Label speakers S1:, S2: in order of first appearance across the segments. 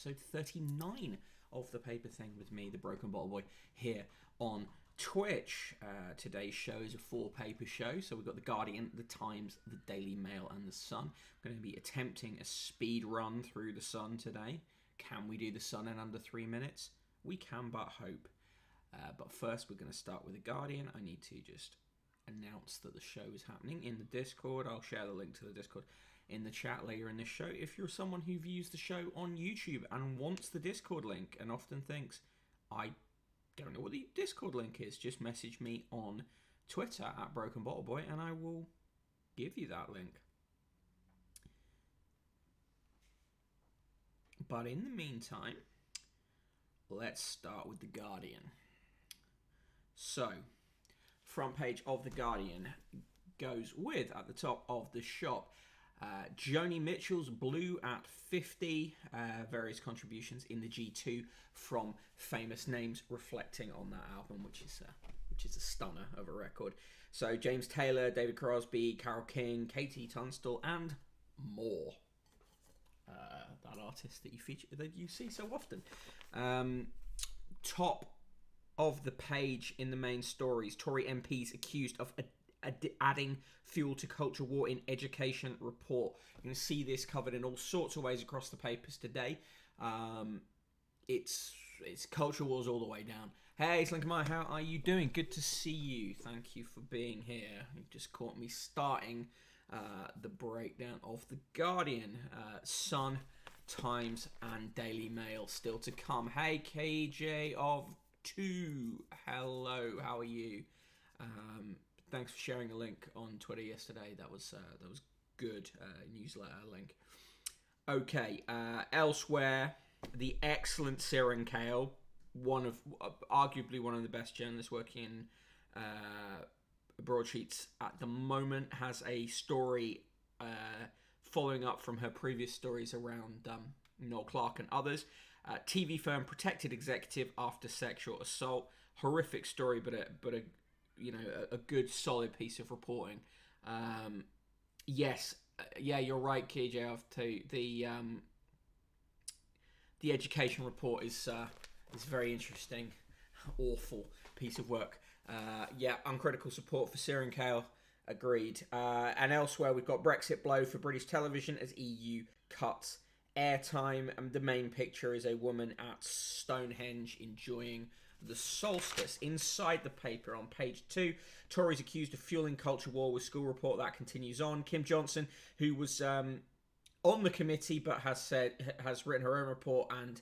S1: episode 39 of the paper thing with me, the Broken Bottle Boy, here on Twitch. Today's show is a four-paper show, so we've got the Guardian, the Times, the Daily Mail, and the Sun. I'm going to be attempting a speed run through the Sun today. Can we do the Sun in under 3 minutes? We can but hope. But first, we're going to start with the Guardian. I need to just announce that the show is happening in the Discord. I'll share the link to the Discord in the chat later in this show. If you're someone who views the show on YouTube and wants the Discord link and often thinks, I don't know what the Discord link is, just message me on Twitter at Broken Bottle Boy and I will give you that link. But in the meantime, let's start with the Guardian. So, front page of the Guardian goes with, at the top of the shop, Joni Mitchell's Blue at 50, various contributions in the G2 from famous names reflecting on that album, which is a stunner of a record. So James Taylor, David Crosby, Carole King, Katie Tunstall, and more. That artist that you see so often. Top of the page in the main stories, Tory MPs accused of adding fuel to culture war in education report. You're going to see this covered in all sorts of ways across the papers today. It's culture wars all the way down. Hey, Slinker Maya, how are you doing? Good to see you. Thank you for being here. You've just caught me starting the breakdown of the Guardian, Sun, Times, and Daily Mail still to come. Hey, KJ of 2. Hello, how are you? Thanks for sharing a link on Twitter yesterday. That was good newsletter link. Okay, elsewhere, the excellent Siren Kale, arguably one of the best journalists working in broadsheets at the moment, has a story following up from her previous stories around Noel Clarke and others. TV firm protected executive after sexual assault. Horrific story, but a good solid piece of reporting. Yes, you're right, KJ. The education report is very interesting. Awful piece of work. Uncritical support for Siren Kale. Agreed. And elsewhere, we've got Brexit blow for British television as EU cuts airtime. And the main picture is a woman at Stonehenge enjoying the solstice. Inside the paper on page 2, Tories accused of fueling culture war with school report. That continues on. Kim Johnson, who was on the committee but has written her own report and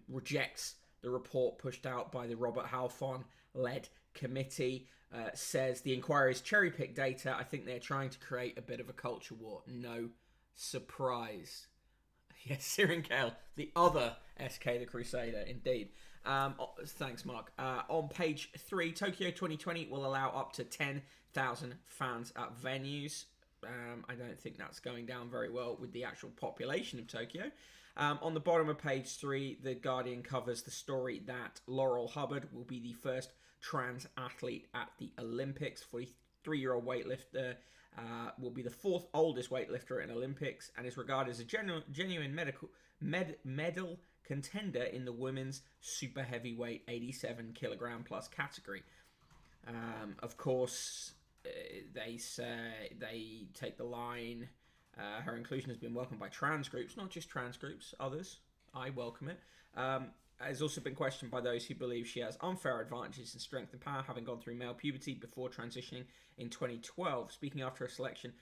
S1: rejects the report pushed out by the Robert Halfon led committee, says the inquiry is cherry-picked data. I think they're trying to create a bit of a culture war. No surprise. Yes, Siren Kale, the other SK the Crusader, indeed. Thanks, Mark. On page 3, Tokyo 2020 will allow up to 10,000 fans at venues. I don't think that's going down very well with the actual population of Tokyo. On the bottom of page 3, The Guardian covers the story that Laurel Hubbard will be the first trans athlete at the Olympics. 43-year-old weightlifter will be the 4th oldest weightlifter in Olympics and is regarded as a genuine medal contender in the women's super heavyweight 87 kilogram plus category. Of course, they take the line. Her inclusion has been welcomed by trans groups, not just trans groups, others. I welcome it. Has also been questioned by those who believe she has unfair advantages in strength and power, having gone through male puberty before transitioning in 2012. Speaking after her selection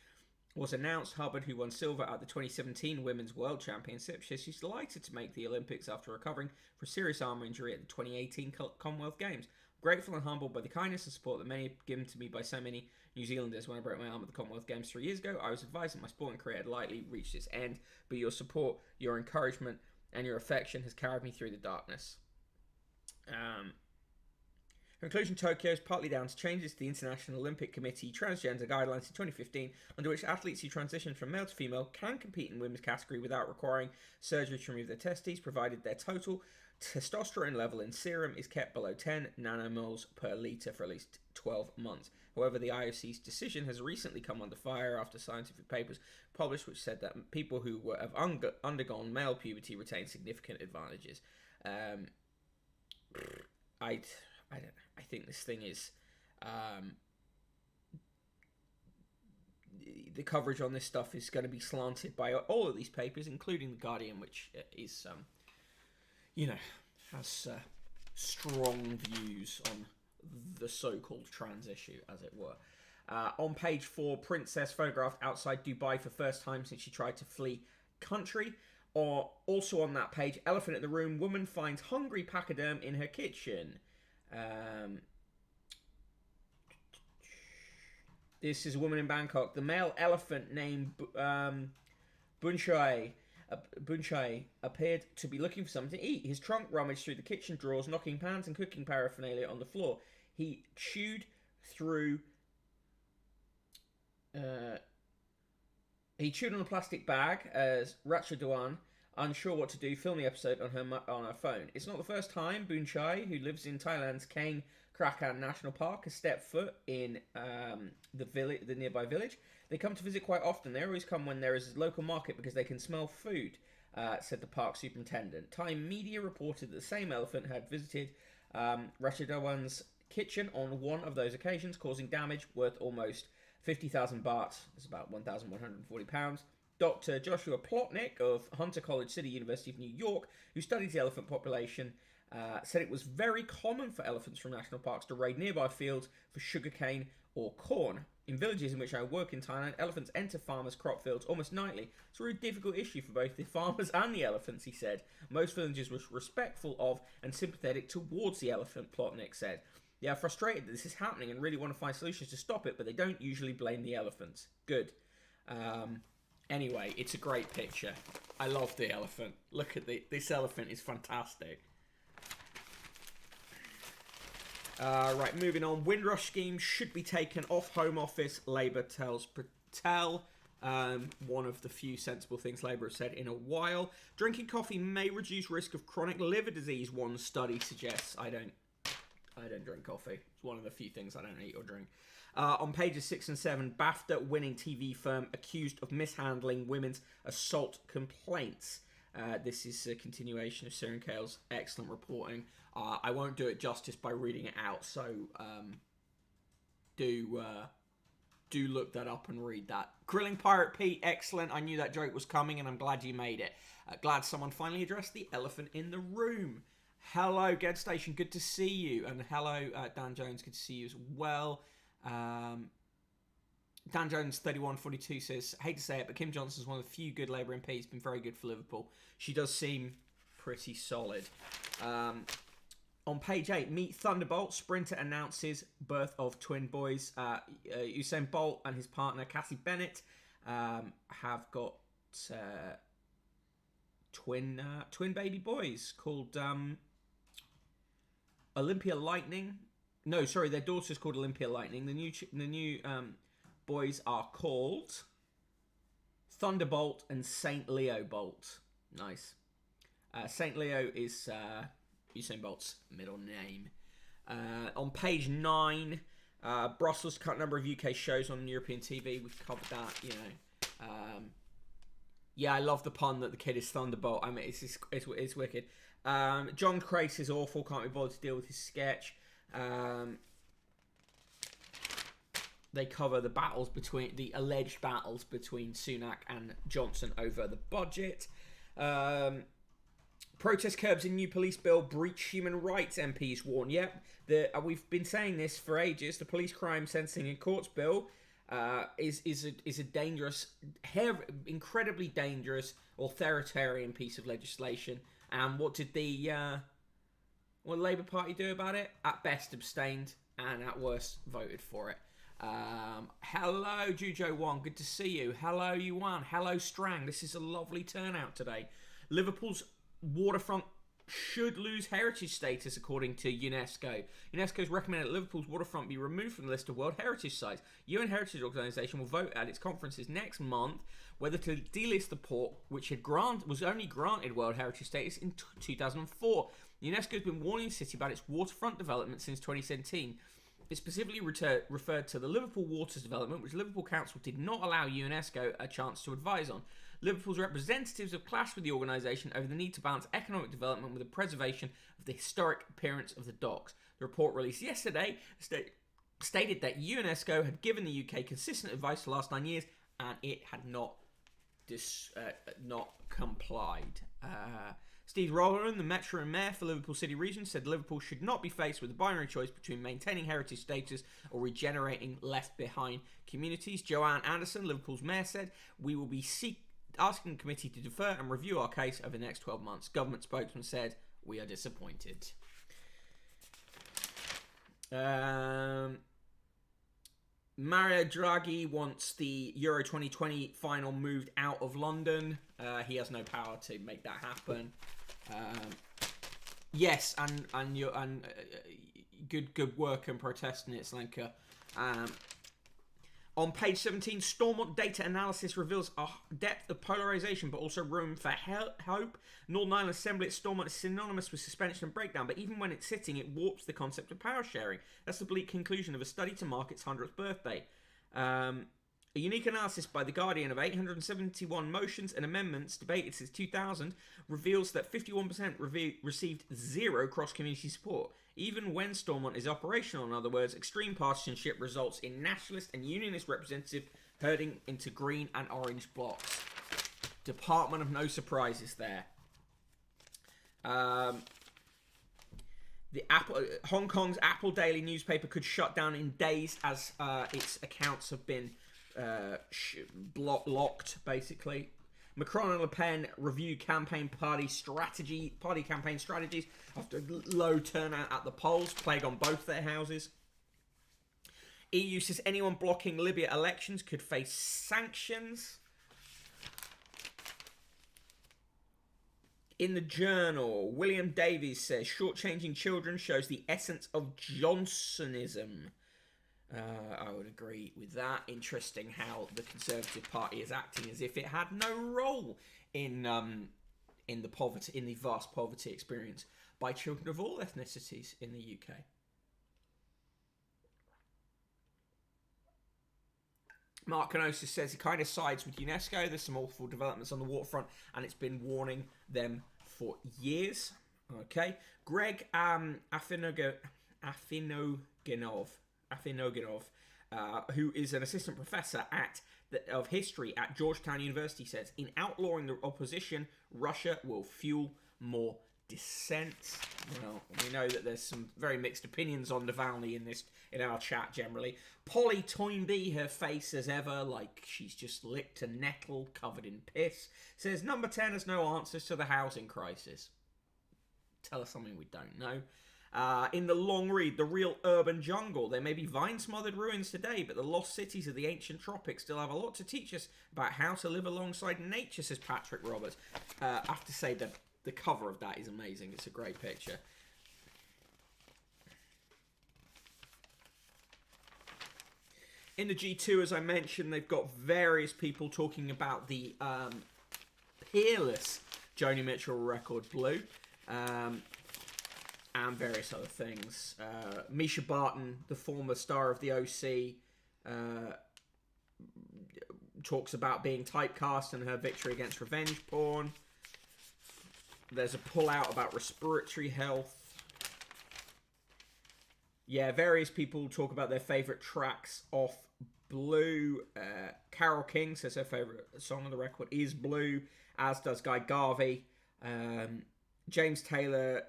S1: was announced, Hubbard, who won silver at the 2017 Women's World Championship, says she's delighted to make the Olympics after recovering from a serious arm injury at the 2018 Commonwealth Games. Grateful and humbled by the kindness and support that many have given to me by so many New Zealanders. When I broke my arm at the Commonwealth Games 3 years ago, I was advised that my sporting career had likely reached its end, but your support, your encouragement, and your affection has carried me through the darkness. Conclusion: Tokyo is partly down to changes to the International Olympic Committee transgender guidelines in 2015, under which athletes who transition from male to female can compete in women's category without requiring surgery to remove their testes, provided their total testosterone level in serum is kept below 10 nanomoles per litre for at least 12 months. However, the IOC's decision has recently come under fire after scientific papers published which said that people who have undergone male puberty retain significant advantages. I don't know. I think this thing is the coverage on this stuff is going to be slanted by all of these papers, including the Guardian, which is has strong views on the so-called trans issue, as it were. On page 4, princess photographed outside Dubai for first time since she tried to flee country. Or also on that page, elephant in the room, woman finds hungry pachyderm in her kitchen. This is a woman in Bangkok. The male elephant named Bunchai appeared to be looking for something to eat. His trunk rummaged through the kitchen drawers, knocking pans and cooking paraphernalia on the floor. He chewed on a plastic bag as Ratchadowan, unsure what to do, filmed the episode on her phone. It's not the first time Bunchai, who lives in Thailand's Keng Krakan National Park, has stepped foot in the nearby village. They come to visit quite often. They always come when there is a local market because they can smell food, said the park superintendent. Thai media reported that the same elephant had visited Ratchadowan's kitchen on one of those occasions, causing damage worth almost 50,000 baht, that's about £1,140. Dr. Joshua Plotnick of Hunter College City, University of New York, who studies the elephant population, said it was very common for elephants from national parks to raid nearby fields for sugarcane or corn. In villages in which I work in Thailand, elephants enter farmers' crop fields almost nightly. It's a really difficult issue for both the farmers and the elephants, he said. Most villagers were respectful of and sympathetic towards the elephant, Plotnick said. They are frustrated that this is happening and really want to find solutions to stop it, but they don't usually blame the elephants. Good. Anyway, it's a great picture. I love the elephant. Look at this elephant is fantastic. Right, moving on. Windrush scheme should be taken off Home Office, Labour tells Patel. One of the few sensible things Labour have said in a while. Drinking coffee may reduce risk of chronic liver disease, one study suggests. I don't drink coffee. It's one of the few things I don't eat or drink. On pages 6 and 7, BAFTA-winning TV firm accused of mishandling women's assault complaints. This is a continuation of Siren Kale's excellent reporting. I won't do it justice by reading it out, so do look that up and read that. Grilling Pirate Pete, excellent. I knew that joke was coming, and I'm glad you made it. Glad someone finally addressed the elephant in the room. Hello, Ged Station, good to see you. And hello, Dan Jones, good to see you as well. Dan Jones 3142 says, hate to say it, but Kim Johnson's one of the few good Labour MPs, been very good for Liverpool. She does seem pretty solid. On page 8, meet Thunderbolt. Sprinter announces birth of twin boys. Usain Bolt and his partner Cassie Bennett have got twin baby boys called Olympia Lightning. No, sorry, their daughter's called Olympia Lightning. The new boys are called Thunderbolt and Saint Leo Bolt. Nice. Saint Leo is Usain Bolt's middle name. On page 9, Brussels cut number of UK shows on European TV. We've covered that, yeah, I love the pun that the kid is Thunderbolt. I mean, it's wicked. John Crace is awful. Can't be bothered to deal with his sketch. They cover the alleged battles between Sunak and Johnson over the budget. Protest curbs in new police bill breach human rights, MPs warn. Yep, we've been saying this for ages. The police crime sentencing in courts bill is a dangerous, incredibly dangerous authoritarian piece of legislation. And what did the Labour Party do about it? At best abstained, and at worst voted for it. Hello, Jujo1, good to see you. Hello, Yuan. Hello, Strang. This is a lovely turnout today. Liverpool's waterfront should lose heritage status according to UNESCO. UNESCO has recommended that Liverpool's waterfront be removed from the list of World Heritage Sites. UN Heritage Organisation will vote at its conferences next month whether to delist the port, which was only granted World Heritage status in 2004. UNESCO has been warning the city about its waterfront development since 2017. It specifically referred to the Liverpool Waters development, which Liverpool Council did not allow UNESCO a chance to advise on. Liverpool's representatives have clashed with the organisation over the need to balance economic development with the preservation of the historic appearance of the docks. The report released yesterday stated that UNESCO had given the UK consistent advice for the last 9 years, and it had not complied. Steve Rowland, the Metro Mayor for Liverpool City Region, said Liverpool should not be faced with a binary choice between maintaining heritage status or regenerating left behind communities. Joanne Anderson, Liverpool's Mayor, said, "We will be asking the committee to defer and review our case over the next 12 months. Government spokesman said, "We are disappointed." Mario Draghi wants the Euro 2020 final moved out of London. He has no power to make that happen. Yes, and good work and protesting it, Slanka. On page 17, Stormont data analysis reveals a depth of polarization, but also room for hope. Northern Ireland Assembly at Stormont is synonymous with suspension and breakdown, but even when it's sitting, it warps the concept of power sharing. That's the bleak conclusion of a study to mark its 100th birthday. A unique analysis by The Guardian of 871 motions and amendments debated since 2000 reveals that 51% received zero cross-community support. Even when Stormont is operational, in other words, extreme partisanship results in nationalist and unionist representatives herding into green and orange blocks. Department of no surprises there. Hong Kong's Apple Daily newspaper could shut down in days as its accounts have been locked, basically. Macron and Le Pen review campaign party campaign strategies after low turnout at the polls, plague on both their houses. EU says anyone blocking Libya elections could face sanctions. In the Journal, William Davies says shortchanging children shows the essence of Johnsonism. I would agree with that. Interesting how the Conservative Party is acting as if it had no role in the poverty, in the vast poverty experienced by children of all ethnicities in the UK. Mark Canosis says he kind of sides with UNESCO. There's some awful developments on the waterfront, and it's been warning them for years. Okay, Greg Afinogenov, who is an assistant professor of history at Georgetown University, says, in outlawing the opposition, Russia will fuel more dissent. Well, we know that there's some very mixed opinions on Navalny in our chat generally. Polly Toynbee, her face as ever, like she's just licked a nettle covered in piss, says number 10 has no answers to the housing crisis. Tell us something we don't know. In the long read, The Real Urban Jungle, there may be vine-smothered ruins today, but the lost cities of the ancient tropics still have a lot to teach us about how to live alongside nature, says Patrick Roberts. I have to say that the cover of that is amazing. It's a great picture. In the G2, as I mentioned, they've got various people talking about the peerless Joni Mitchell record, Blue. And various other things. Misha Barton, the former star of the OC, talks about being typecast and her victory against revenge porn. There's a pull-out about respiratory health. Yeah, various people talk about their favourite tracks off Blue. Carole King says her favourite song on the record is Blue, as does Guy Garvey. James Taylor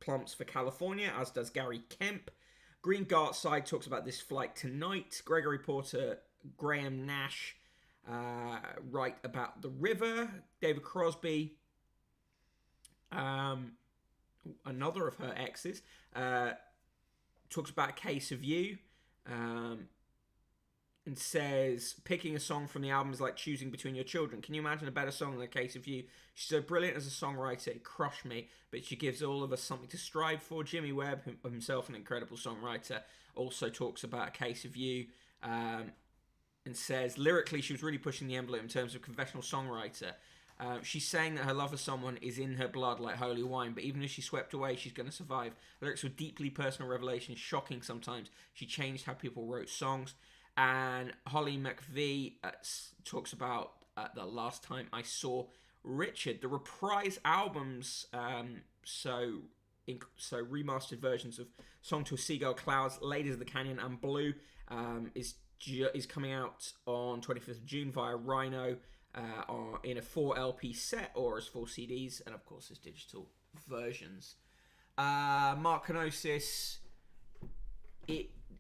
S1: plumps for California, as does Gary Kemp. Green Gartside talks about This Flight Tonight. Gregory Porter, Graham Nash write about The River. David Crosby, another of her exes, talks about A Case of You. and says, picking a song from the album is like choosing between your children. Can you imagine a better song than A Case of You? She's so brilliant as a songwriter, it crushed me, but she gives all of us something to strive for. Jimmy Webb, himself an incredible songwriter, also talks about A Case of You, and says, lyrically, she was really pushing the envelope in terms of confessional songwriter. She's saying that her love for someone is in her blood like holy wine, but even as she swept away, she's going to survive. Lyrics were deeply personal revelations, shocking sometimes. She changed how people wrote songs. And Holly McVie talks about the last time I saw Richard. The reprise albums, so remastered versions of Song to a Seagull, Clouds, Ladies of the Canyon, and Blue is coming out on 25th of June via Rhino in a 4 LP set or as 4 CDs, and of course as digital versions. Mark Kenosis,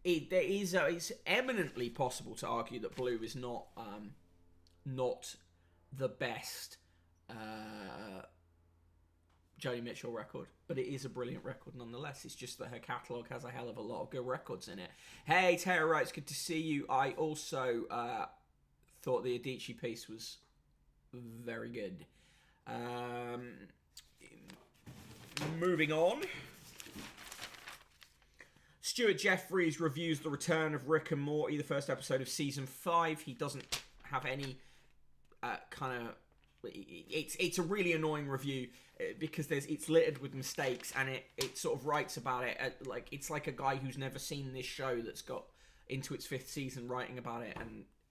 S1: it's eminently possible to argue that Blue is not the best Joni Mitchell record, but it is a brilliant record nonetheless. It's just that her catalogue has a hell of a lot of good records in it. Hey, Tara writes, good to see you. I also thought the Adichie piece was very good. Moving on. Stuart Jeffries reviews the return of Rick and Morty, the first episode of season 5. He doesn't have any it's a really annoying review because it's littered with mistakes, and it sort of writes about it like it's like a guy who's never seen this show that's got into its 5th season writing about it,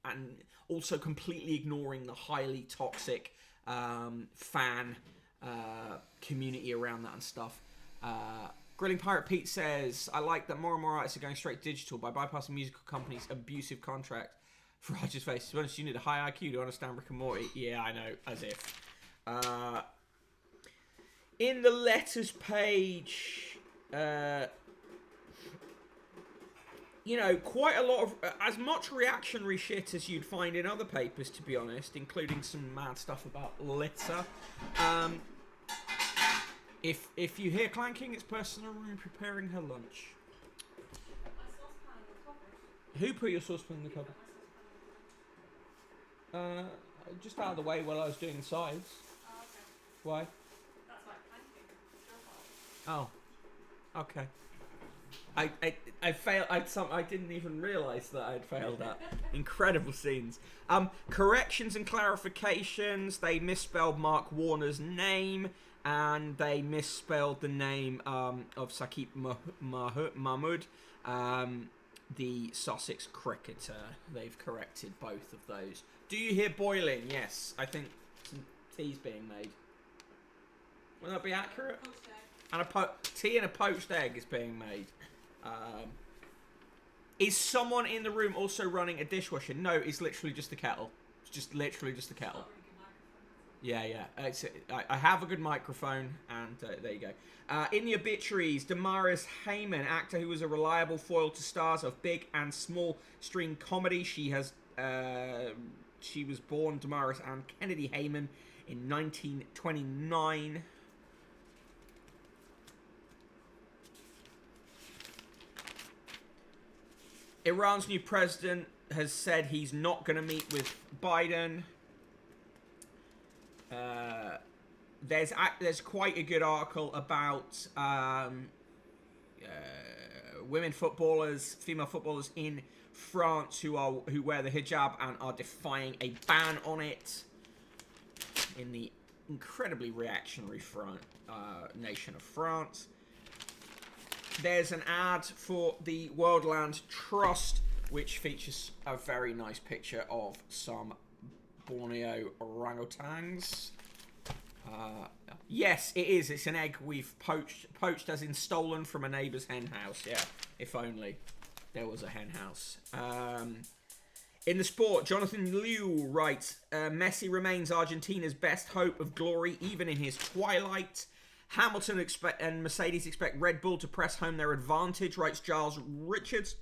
S1: and also completely ignoring the highly toxic fan community around that and stuff. Grilling Pirate Pete says, I like that more and more artists are going straight digital by bypassing musical companies' abusive contract. For Roger's face, to be honest, you need a high IQ to understand Rick and Morty. Yeah, I know, as if. In the letters page, quite a lot of, as much reactionary shit as you'd find in other papers, to be honest, including some mad stuff about litter. If you hear clanking, it's person in the room preparing her lunch. Who put your saucepan in the cupboard? Just out of the way while I was doing the sides. Oh, okay. Why? That's like planking. Oh, okay. I failed. I didn't even realise that I'd failed at. Incredible scenes. Corrections and clarifications. They misspelled Mark Warner's name, and they misspelled the name of Saqib Mahmood, the Sussex cricketer. They've corrected both of those. Do you hear boiling? Yes, I think some tea's being made. Will that be accurate? And tea and a poached egg is being made. Is someone in the room also running a dishwasher? No, it's literally just the kettle. It's just literally just the kettle. Yeah. I have a good microphone, and there you go. In the obituaries, Damaris Heyman, actor who was a reliable foil to stars of big and small screen comedy. She was born Damaris Ann Kennedy Heyman in 1929. Iran's new president has said he's not going to meet with Biden. There's quite a good article about female footballers in France who wear the hijab and are defying a ban on it in the incredibly reactionary nation of France. There's an ad for the Worldland Trust, which features a very nice picture of some Borneo orangutans. Yes, it is. It's an egg we've poached as in stolen from a neighbour's hen house. Yeah, if only there was a hen house. In the sport, Jonathan Liu writes, Messi remains Argentina's best hope of glory, even in his twilight. Hamilton and Mercedes expect Red Bull to press home their advantage, writes Giles Richards.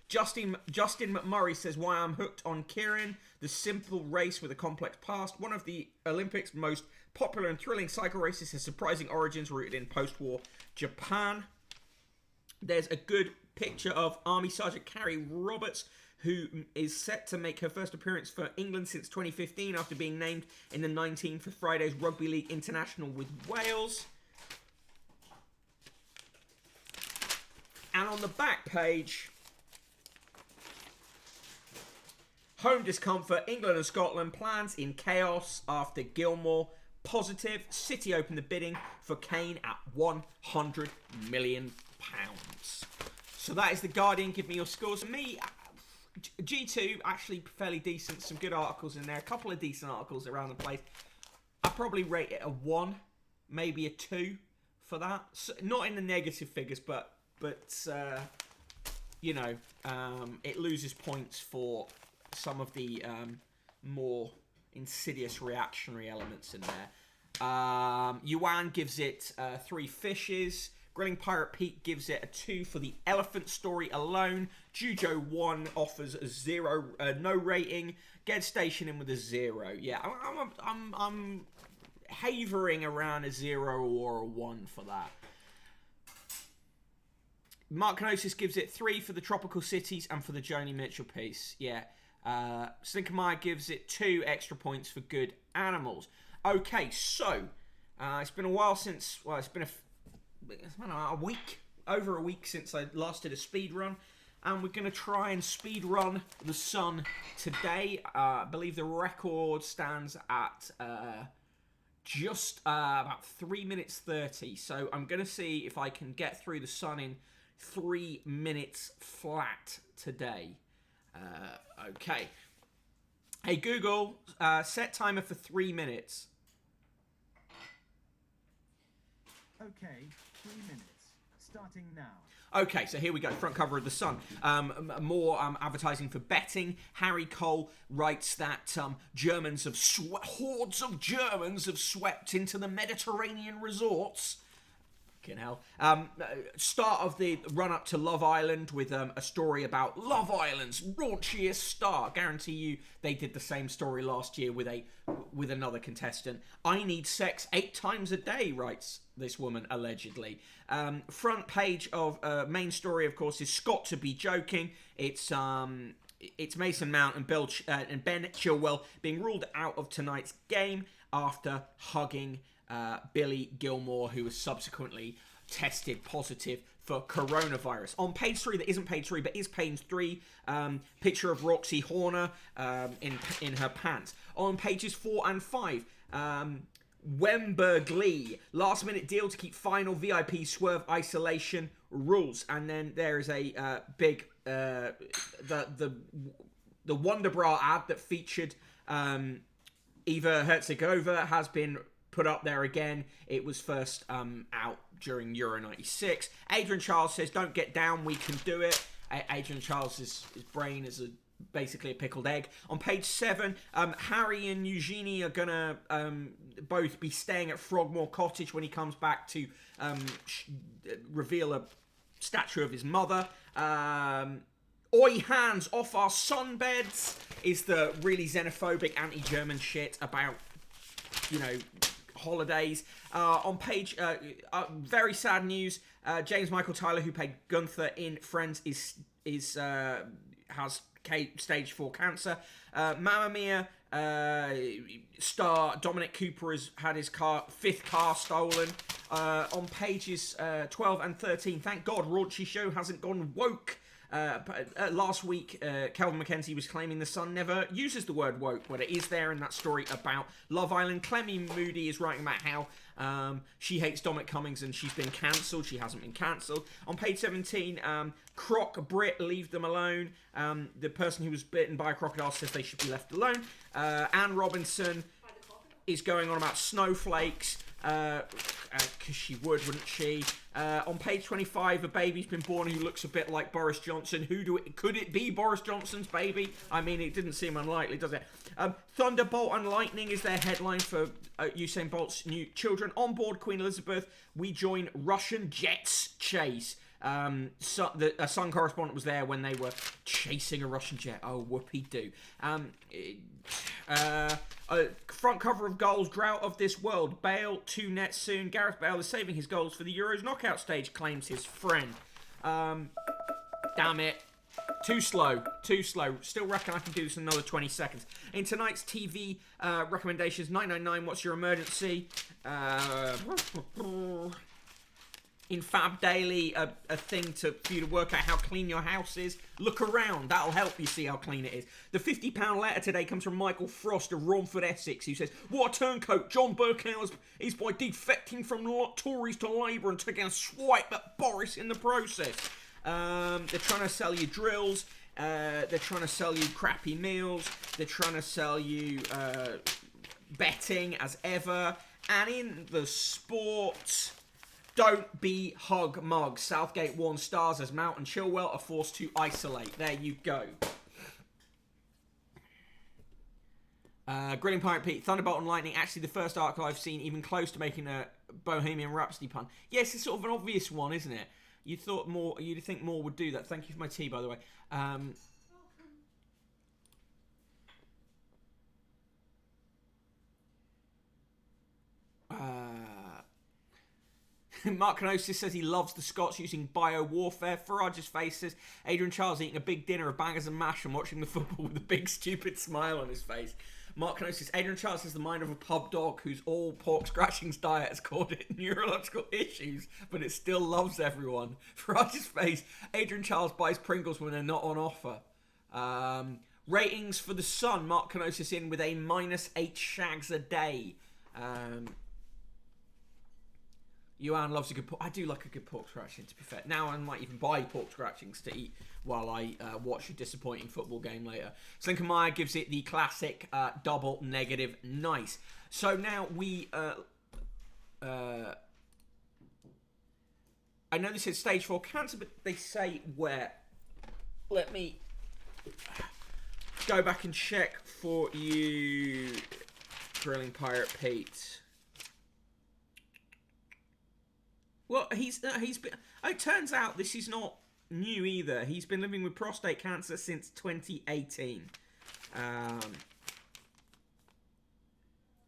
S1: Justin McMurray says, why I'm hooked on Kieran, the simple race with a complex past. One of the Olympics' most popular and thrilling cycle races has surprising origins rooted in post-war Japan. There's a good picture of Army Sergeant Carrie Roberts, who is set to make her first appearance for England since 2015 after being named in the 19 for Friday's Rugby League International with Wales. And on the back page, home discomfort, England and Scotland, plans in chaos after Gilmour positive. City open the bidding for Kane at £100 million. So that is The Guardian. Give me your scores. For me, G2, actually fairly decent. Some good articles in there. A couple of decent articles around the place. I probably rate it a 1, maybe a 2 for that. So, not in the negative figures, but you know, it loses points for some of the more insidious reactionary elements in there. Yuan gives it 3 fishes. Grilling Pirate Pete gives it a 2 for the elephant story alone. Jujo1 offers a 0, no rating. Get Station in with a 0. Yeah, I'm havering around a 0 or a 1 for that. Mark Kenosis gives it 3 for the Tropical Cities and for the Joni Mitchell piece. Yeah. Slinkermeyer gives it 2 extra points for Good Animals. Okay, so it's been a while since, well, it's been a week, over a week since I last did a speed run, and we're going to try and speed run The Sun today. I believe the record stands at just about 3 minutes 30, so I'm going to see if I can get through The Sun in 3 minutes flat today. Okay. Hey Google, set timer for 3 minutes.
S2: Okay, 3 minutes. Starting now.
S1: Okay, so here we go. Front cover of The Sun. More advertising for betting. Harry Cole writes that hordes of Germans have swept into the Mediterranean resorts. Fucking hell. Start of the run-up to Love Island with a story about Love Island's raunchiest star. Guarantee you they did the same story last year with another contestant. I need sex 8 times a day, writes this woman, allegedly. Front page of main story, of course, is Scott to be joking. It's Mason Mount and Ben Chilwell being ruled out of tonight's game after hugging Billy Gilmour, who was subsequently tested positive for coronavirus. On page 3, that isn't page 3, but is page 3, picture of Roxy Horner in her pants. On pages 4 and 5, Wembley, last minute deal to keep final VIP swerve isolation rules. And then there is a big the Wonder Bra ad that featured Eva Herzegovina has been put up there again. It was first out during Euro 96. Adrian Charles says, don't get down, we can do it. Adrian Charles' his brain is basically a pickled egg. On page 7, Harry and Eugenie are going to both be staying at Frogmore Cottage when he comes back to reveal a statue of his mother. Oi, hands off our sunbeds is the really xenophobic anti-German shit about, you know, holidays. On page, very sad news. James Michael Tyler, who played Gunther in Friends, has stage 4 cancer. Mamma Mia star Dominic Cooper has had his 5th car stolen. On pages 12 and 13, thank God Raunchy Show hasn't gone woke. Last week, Calvin McKenzie was claiming The Sun never uses the word woke, but it is there in that story about Love Island. Clemmy Moody is writing about how she hates Dominic Cummings and she's been cancelled. She hasn't been cancelled. On page 17, Croc Brit, leave them alone. The person who was bitten by a crocodile says they should be left alone. Anne Robinson is going on about snowflakes. Because she would, wouldn't she? On page 25, a baby's been born who looks a bit like Boris Johnson. Could it be Boris Johnson's baby? I mean, it didn't seem unlikely, does it? Thunderbolt and Lightning is their headline for Usain Bolt's new children. On board Queen Elizabeth, we join Russian jets chase. A Sun correspondent was there when they were chasing a Russian jet. Oh, whoopee-doo. Front cover of goals, drought of this world. Bale, 2 nets soon. Gareth Bale is saving his goals for the Euros knockout stage, claims his friend. Damn it. Too slow. Still reckon I can do this in another 20 seconds. In tonight's TV recommendations, 999, what's your emergency? In Fab Daily, a thing for you to work out how clean your house is. Look around, that'll help you see how clean it is. The £50 letter today comes from Michael Frost of Romford, Essex, who says, what a turncoat, John Bercow is by defecting from Tories to Labour and taking a swipe at Boris in the process. They're trying to sell you drills, they're trying to sell you crappy meals, they're trying to sell you betting as ever, and in the sport... Don't be hug mug. Southgate warns stars as Mount and Chilwell are forced to isolate. There you go. Grilling Pirate Pete, Thunderbolt and Lightning, actually the first article I've seen even close to making a Bohemian Rhapsody pun. Yes, it's sort of an obvious one, isn't it? You'd think more would do that. Thank you for my tea, by the way. Mark Canosis says he loves the Scots using bio-warfare. Farage's face says Adrian Charles eating a big dinner of bangers and mash and watching the football with a big stupid smile on his face. Mark Canosis, Adrian Charles has the mind of a pub dog whose all pork scratchings diet has caused it neurological issues, but it still loves everyone. Farage's face, Adrian Charles buys Pringles when they're not on offer. Ratings for The Sun, Mark Canosis in with a -8 shags a day. Johan loves a good pork. I do like a good pork scratching, to be fair. Now I might even buy pork scratchings to eat while I watch a disappointing football game later. Slinker Meyer gives it the classic double negative nice. So now we... I know this is stage 4 cancer, but they say where. Let me go back and check for you, Grilling Pirate Pete. Well, he's been... It turns out this is not new either. He's been living with prostate cancer since 2018.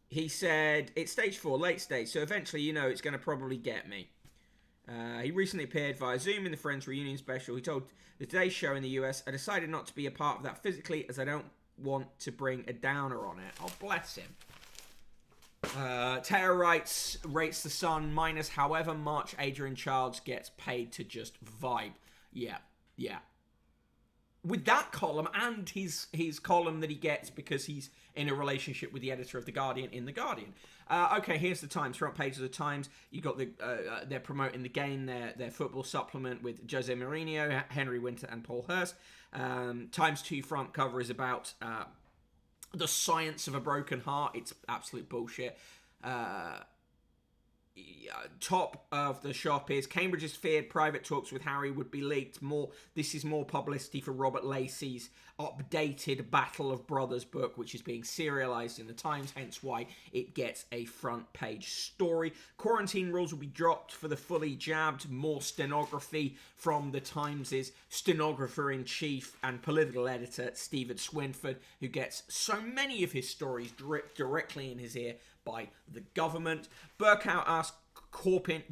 S1: He said, it's stage 4, late stage, so eventually, it's going to probably get me. He recently appeared via Zoom in the Friends Reunion special. He told the Today Show in the US, I decided not to be a part of that physically as I don't want to bring a downer on it. Oh, bless him. Tara rates The Sun minus however much Adrian Childs gets paid to just vibe. Yeah. With that column and his column that he gets because he's in a relationship with the editor of The Guardian in The Guardian. Okay, here's the Times. Front page of the Times. You got they're promoting the game, their football supplement with Jose Mourinho, Henry Winter, and Paul Hurst. Times 2 front cover is about the science of a broken heart. It's absolute bullshit. Top of the shop is Cambridge's feared private talks with Harry would be leaked. This is more publicity for Robert Lacey's updated Battle of Brothers book, which is being serialized in the Times, hence why it gets a front page story. Quarantine rules will be dropped for the fully jabbed. More stenography from the Times' stenographer-in-chief and political editor Stephen Swinford, who gets so many of his stories dripped directly in his ear by the government. Burkow asked Corbyn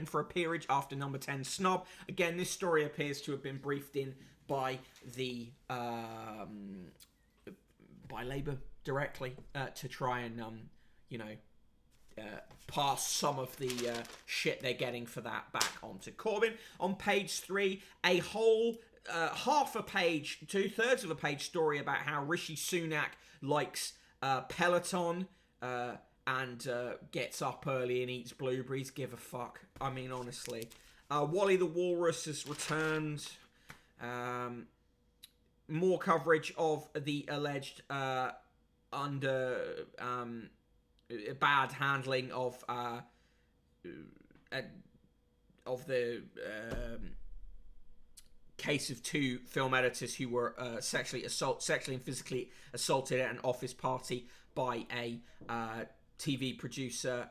S1: for a peerage after number 10 snob. Again, this story appears to have been briefed in by the by Labour directly to try and pass some of the shit they're getting for that back onto Corbyn. On page 3, a whole half a page, 2/3 of a page story about how Rishi Sunak likes Peloton and gets up early and eats blueberries. Give a fuck. I mean, honestly. Wally the Walrus has returned. More coverage of the alleged bad handling of the case of 2 film editors who were sexually and physically assaulted at an office party by a TV producer,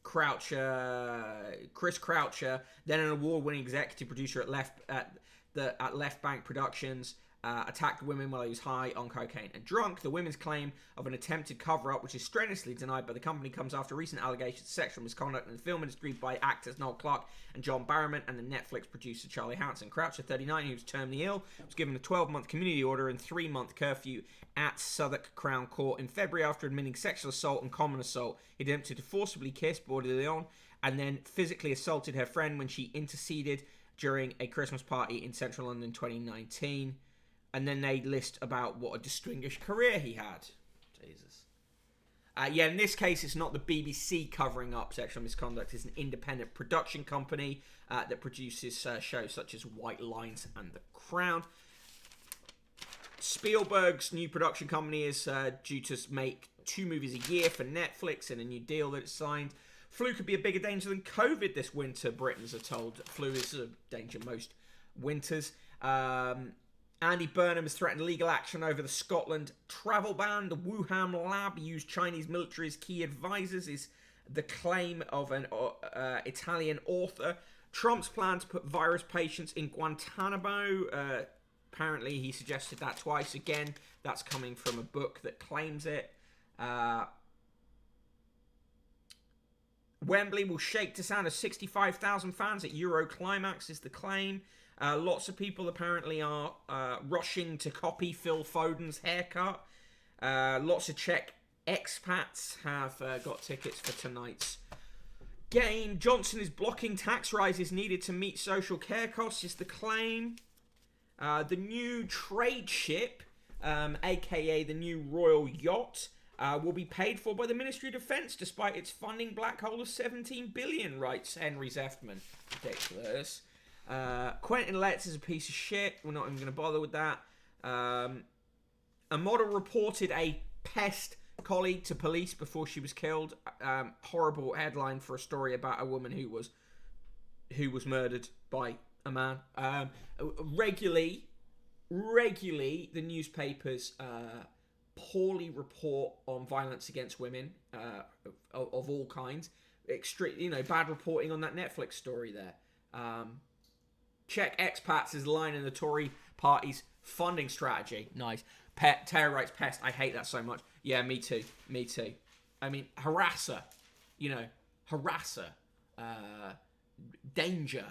S1: Chris Croucher, then an award-winning executive producer at Left Bank Productions. attacked women while he was high on cocaine and drunk. The women's claim of an attempted cover-up, which is strenuously denied by the company, comes after recent allegations of sexual misconduct in the film industry by actors Noel Clarke and John Barrowman and the Netflix producer Charlie Hanson. Croucher, 39, who was terminally ill, was given a 12-month community order and 3-month curfew at Southwark Crown Court in February after admitting sexual assault and common assault. He attempted to forcibly kiss Baudelaire and then physically assaulted her friend when she interceded during a Christmas party in central London 2019. And then they list about what a distinguished career he had. Jesus. In this case, it's not the BBC covering up sexual misconduct. It's an independent production company that produces shows such as White Lines and The Crown. Spielberg's new production company is due to make 2 movies a year for Netflix in a new deal that it's signed. Flu could be a bigger danger than COVID this winter, Britons are told. Flu is a danger most winters. Andy Burnham has threatened legal action over the Scotland travel ban. The Wuhan lab used Chinese military as key advisors, is the claim of an Italian author. Trump's plan to put virus patients in Guantanamo. Apparently, he suggested that twice. Again, that's coming from a book that claims it. Wembley will shake to sound of 65,000 fans at Euro Climax, is the claim. Lots of people apparently are rushing to copy Phil Foden's haircut. Lots of Czech expats have got tickets for tonight's game. Johnson is blocking tax rises needed to meet social care costs, is the claim. The new trade ship, aka the new Royal Yacht, will be paid for by the Ministry of Defence despite its funding black hole of 17 billion, writes Henry Zeffman. Ridiculous. Quentin Letts is a piece of shit. We're not even going to bother with that. A model reported a pest colleague to police before she was killed. Horrible headline for a story about a woman who was murdered by a man. Regularly, the newspapers poorly report on violence against women of all kinds. Bad reporting on that Netflix story there. Czech expats is line in the Tory party's funding strategy. Nice. Tara writes pest. I hate that so much. Yeah, me too. I mean, harasser. Danger.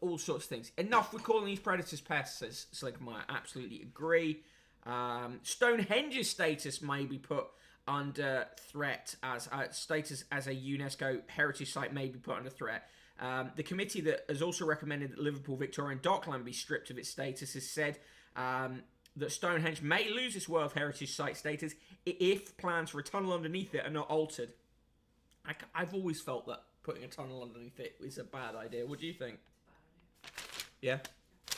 S1: All sorts of things. Enough with calling these predators pests, says Slickmeyer. Absolutely agree. Stonehenge's status may be put under threat as status as a UNESCO heritage site may be put under threat. The committee that has also recommended that Liverpool Victorian Dockland be stripped of its status has said that Stonehenge may lose its World Heritage Site status if plans for a tunnel underneath it are not altered. I've always felt that putting a tunnel underneath it is a bad idea. What do you think? Yeah?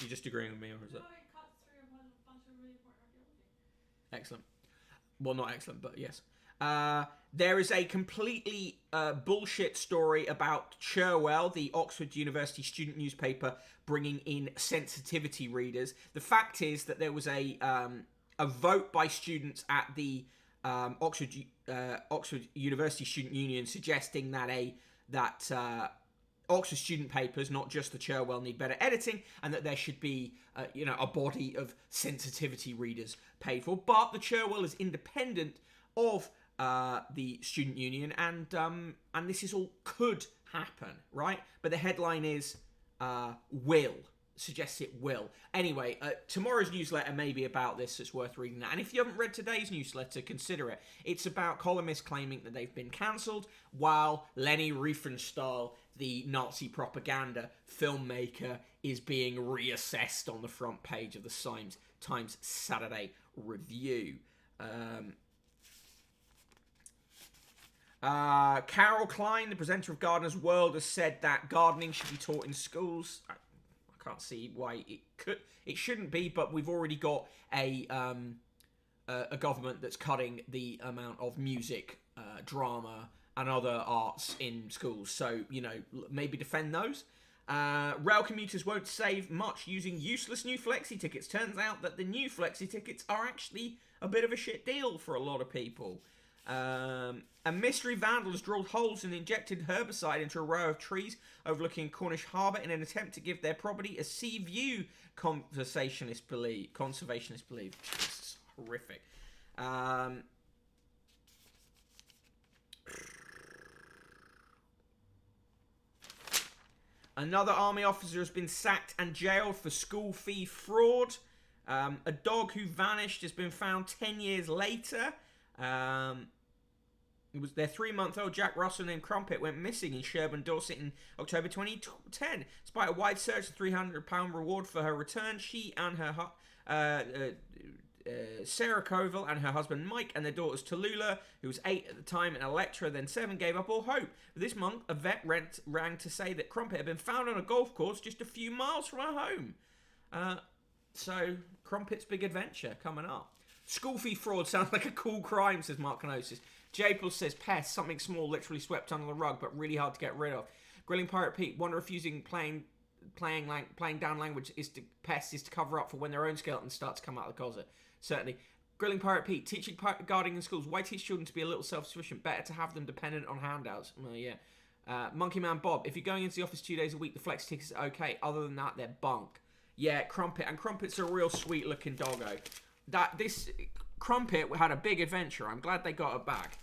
S1: You just agreeing with me, or is it?
S3: No, it cuts through a bunch of really important archaeology.
S1: Excellent. Well, not excellent, but yes. There is a completely bullshit story about Cherwell, the Oxford University student newspaper, bringing in sensitivity readers. The fact is that there was a vote by students at the Oxford University Student Union suggesting that Oxford student papers, not just the Cherwell, need better editing, and that there should be a body of sensitivity readers paid for. But the Cherwell is independent of the student union, and this is all could happen, right? But the headline is will. Suggests it will. Anyway, tomorrow's newsletter may be about this. It's worth reading that. And if you haven't read today's newsletter, consider it. It's about columnists claiming that they've been cancelled, while Leni Riefenstahl, the Nazi propaganda filmmaker, is being reassessed on the front page of the Times Saturday Review. Carol Klein, the presenter of Gardener's World, has said that gardening should be taught in schools. I can't see why it shouldn't be, but we've already got a government that's cutting the amount of music, drama, and other arts in schools. So, maybe defend those. Rail commuters won't save much using useless new flexi tickets. Turns out that the new flexi tickets are actually a bit of a shit deal for a lot of people. A mystery vandal has drilled holes and injected herbicide into a row of trees overlooking Cornish Harbour in an attempt to give their property a sea view, conservationists believe. Jesus, horrific. Another army officer has been sacked and jailed for school fee fraud. A dog who vanished has been found 10 years later. It was their 3-month-old Jack Russell named Crumpet went missing in Sherburn, Dorset in October 2010. Despite a wide search and £300 reward for her return, she and her Sarah Coville and her husband Mike and their daughters Tallulah, who was 8 at the time, and Electra, then 7, gave up all hope. But this month, a vet rang to say that Crumpet had been found on a golf course just a few miles from her home. So, Crumpet's big adventure coming up. School fee fraud sounds like a cool crime, says Mark Canosis. J-Plus says pest, something small literally swept under the rug, but really hard to get rid of. Grilling Pirate Pete, one refusing playing down language is to pest is to cover up for when their own skeletons start to come out of the closet. Certainly. Grilling Pirate Pete, teaching guarding in schools. Why teach children to be a little self-sufficient? Better to have them dependent on handouts. Well, yeah. Monkey Man Bob, if you're going into the office 2 days a week, the flex tickets are okay. Other than that, they're bunk. Yeah, Crumpet, and Crumpet's a real sweet-looking doggo. This Crumpet had a big adventure. I'm glad they got her back.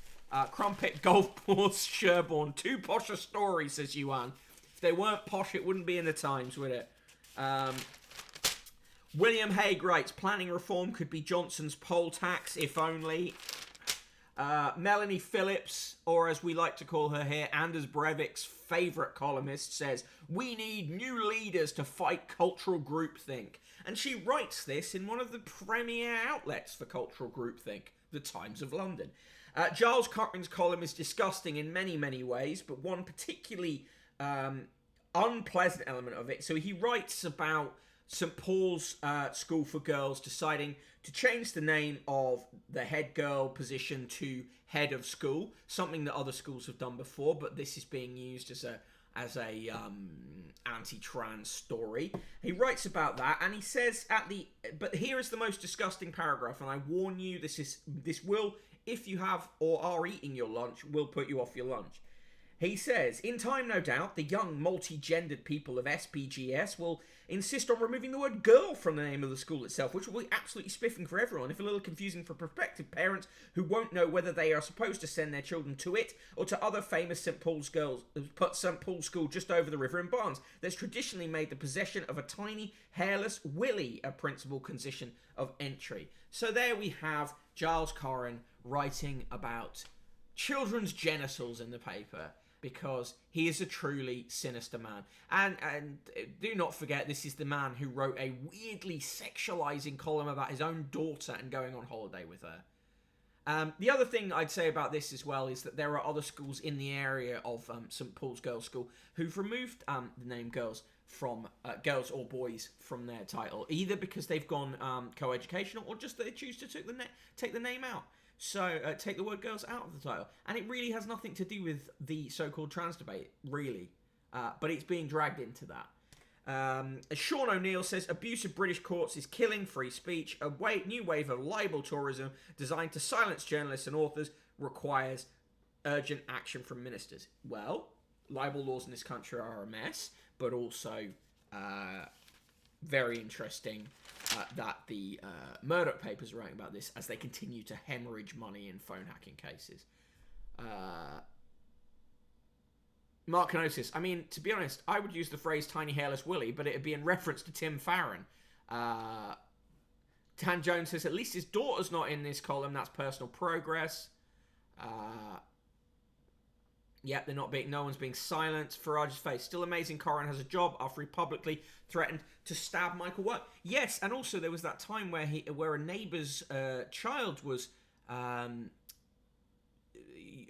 S1: Crumpet, golf course, Sherborne. Too posh a story, says Yuan. If they weren't posh, it wouldn't be in the Times, would it? William Hague writes, planning reform could be Johnson's poll tax, if only. Melanie Phillips, or as we like to call her here, Anders Breivik's favourite columnist, says, we need new leaders to fight cultural groupthink. And she writes this in one of the premier outlets for cultural groupthink, the Times of London. Giles Cochrane's column is disgusting in many, many ways, but one particularly unpleasant element of it. So he writes about St Paul's School for Girls deciding to change the name of the head girl position to head of school, something that other schools have done before, but this is being used as a anti-trans story. He writes about that, and he says but here is the most disgusting paragraph, and I warn you, this will, if you have or are eating your lunch, will put you off your lunch. He says, in time, no doubt, the young multi-gendered people of SPGS will insist on removing the word girl from the name of the school itself, which will be absolutely spiffing for everyone, if a little confusing for prospective parents who won't know whether they are supposed to send their children to it or to other famous St Paul's St Paul's School just over the river in Barnes that's traditionally made the possession of a tiny, hairless Willie a principal condition of entry. So there we have Giles Cochran writing about children's genitals in the paper, because he is a truly sinister man. And do not forget, this is the man who wrote a weirdly sexualizing column about his own daughter and going on holiday with her. The other thing I'd say about this as well is that there are other schools in the area of St Paul's Girls' School who've removed the name girls from girls or boys from their title, either because they've gone co-educational or just that they choose to take the name out. So, take the word girls out of the title. And it really has nothing to do with the so-called trans debate, really. But it's being dragged into that. Sean O'Neill says, abuse of British courts is killing free speech. A new wave of libel tourism designed to silence journalists and authors requires urgent action from ministers. Well, libel laws in this country are a mess, but also very interesting that the Murdoch papers are writing about this as they continue to hemorrhage money in phone hacking cases. Mark Canosis, I mean, to be honest, I would use the phrase tiny hairless Willie, but it would be in reference to Tim Farron. Tan Jones says, at least his daughter's not in this column, that's personal progress. Yep, no one's being silenced. Farage's face. Still amazing Corin has a job after he publicly threatened to stab Michael White. Yes, and also there was that time where a neighbour's child was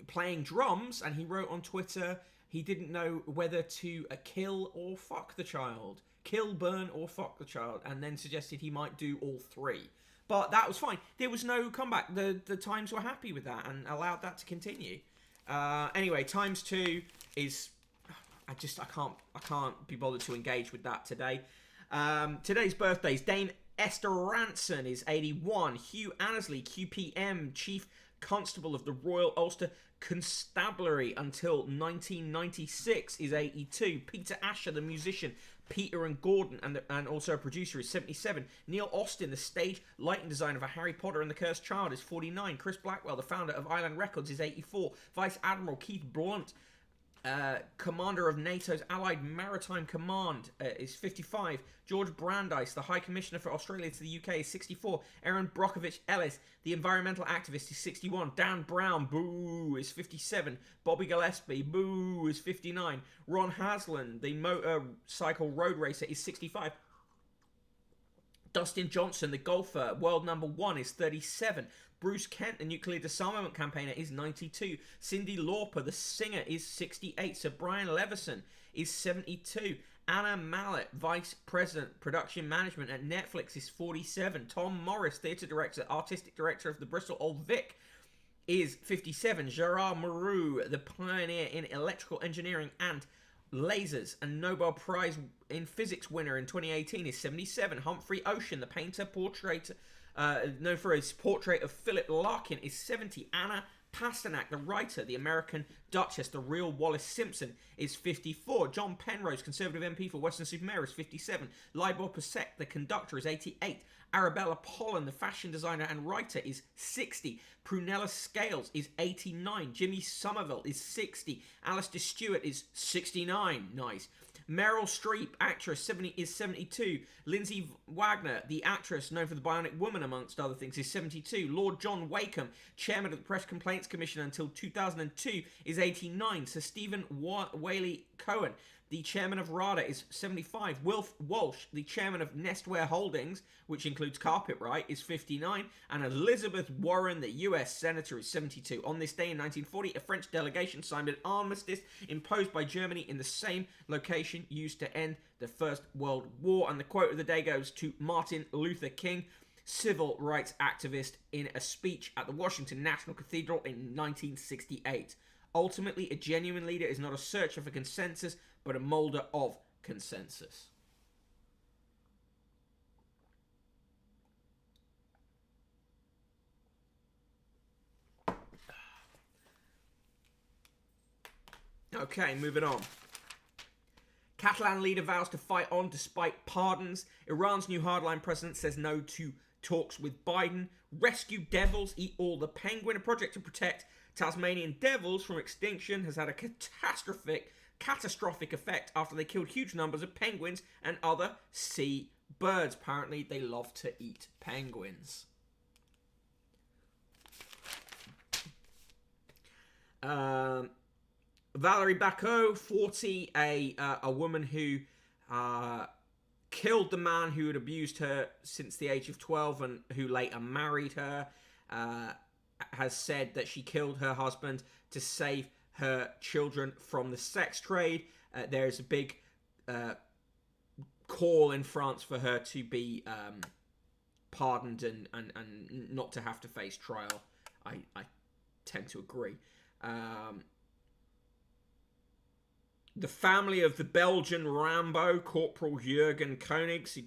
S1: playing drums, and he wrote on Twitter he didn't know whether to kill or fuck the child. Kill, burn, or fuck the child, and then suggested he might do all three. But that was fine. There was no comeback. The Times were happy with that and allowed that to continue. Anyway, Times 2 is... I can't be bothered to engage with that today. Today's birthdays. Dame Esther Ranson is 81. Hugh Annesley, QPM, Chief Constable of the Royal Ulster Constabulary until 1996, is 82. Peter Asher, the musician, Peter and Gordon, and also a producer, is 77. Neil Austin, the stage lighting designer for Harry Potter and the Cursed Child, is 49. Chris Blackwell, the founder of Island Records, is 84. Vice Admiral Keith Blunt, commander of NATO's Allied Maritime Command, is 55. George Brandeis, the High Commissioner for Australia to the UK, is 64. Erin Brockovich Ellis, the environmental activist, is 61. Dan Brown, boo, is 57. Bobby Gillespie, boo, is 59. Ron Haslam, the motorcycle road racer, is 65. Dustin Johnson, the golfer, world number 1, is 37. Bruce Kent, the nuclear disarmament campaigner, is 92. Cyndi Lauper, the singer, is 68. Sir Brian Levison is 72. Anna Mallet, Vice President, Production Management at Netflix, is 47. Tom Morris, Theatre Director, Artistic Director of the Bristol Old Vic, is 57. Gerard Moreau, the pioneer in electrical engineering and lasers and Nobel Prize in Physics winner in 2018, is 77. Humphrey Ocean, the painter, known for his portrait of Philip Larkin, is 70. Anna Pasternak, the writer, the American Duchess, the real Wallis Simpson, is 54. John Penrose, Conservative MP for Weston-super-Mare, is 57. Libor Pasek, the conductor, is 88. Arabella Pollen, the fashion designer and writer, is 60. Prunella Scales is 89. Jimmy Somerville is 60. Alistair Stewart is 69. Nice. Meryl Streep, actress, is 72. Lindsay Wagner, the actress known for The Bionic Woman, amongst other things, is 72. Lord John Wakeham, chairman of the Press Complaints Commission until 2002, is 89. Sir Stephen Whaley Cohen, the chairman of RADA, is 75. Wilf Walsh, the chairman of Nestware Holdings, which includes Carpetright, is 59. And Elizabeth Warren, the US senator, is 72. On this day in 1940, a French delegation signed an armistice imposed by Germany in the same location used to end the First World War. And the quote of the day goes to Martin Luther King, civil rights activist, in a speech at the Washington National Cathedral in 1968. Ultimately, a genuine leader is not a searcher for consensus, but a molder of consensus. Okay, moving on. Catalan leader vows to fight on despite pardons. Iran's new hardline president says no to talks with Biden. Rescue devils eat all the penguin. A project to protect Tasmanian devils from extinction has had a catastrophic effect after they killed huge numbers of penguins and other sea birds. Apparently, they love to eat penguins. Valerie Bacot, 40, a woman who killed the man who had abused her since the age of 12 and who later married her, has said that she killed her husband to save her children from the sex trade. There's a big call in France for her to be pardoned and not to have to face trial. I tend to agree. The family of the Belgian Rambo, Corporal Jurgen Koenigs,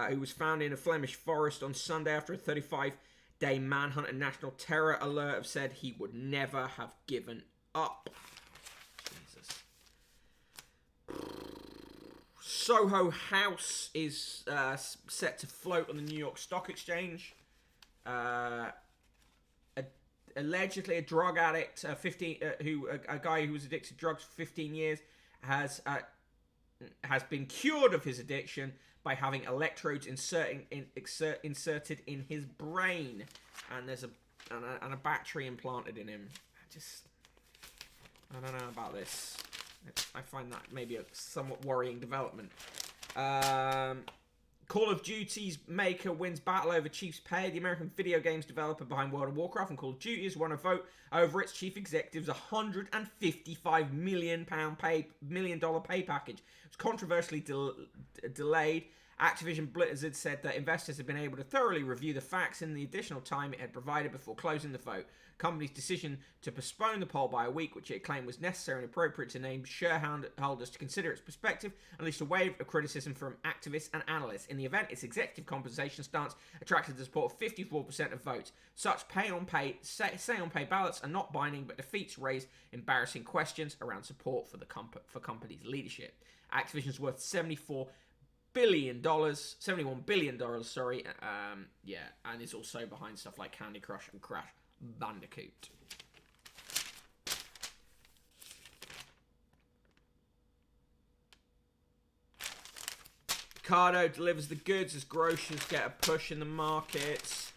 S1: who was found in a Flemish forest on Sunday after a 35-day manhunt and national terror alert, have said he would never have given up. Jesus. Soho House is set to float on the New York Stock Exchange. Allegedly, a drug addict, a guy who was addicted to drugs for 15 years, has been cured of his addiction by having electrodes inserted in his brain, and there's a battery implanted in him. I don't know about this. I find that maybe a somewhat worrying development. Call of Duty's maker wins battle over Chief's pay. The American video games developer behind World of Warcraft and Call of Duty has won a vote over its chief executive's $155 million pay package. It was controversially delayed Activision Blizzard said that investors had been able to thoroughly review the facts in the additional time it had provided before closing the vote. Company's decision to postpone the poll by a week, which it claimed was necessary and appropriate to name shareholders to consider its perspective, unleashed a wave of criticism from activists and analysts. In the event, its executive compensation stance attracted the support of 54% of votes. Such say-on-pay ballots are not binding, but defeats raise embarrassing questions around support for the company's leadership. Activision's worth $71 billion, sorry. And is also behind stuff like Candy Crush and Crash Bandicoot. Ocado delivers the goods as grocers get a push in the markets.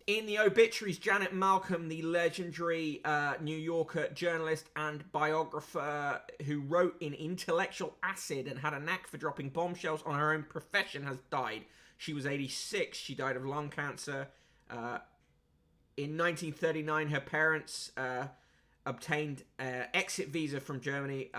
S1: In the obituaries, Janet Malcolm, the legendary New Yorker journalist and biographer who wrote in intellectual acid and had a knack for dropping bombshells on her own profession, has died. She was 86. She died of lung cancer. In 1939, her parents obtained an exit visa from Germany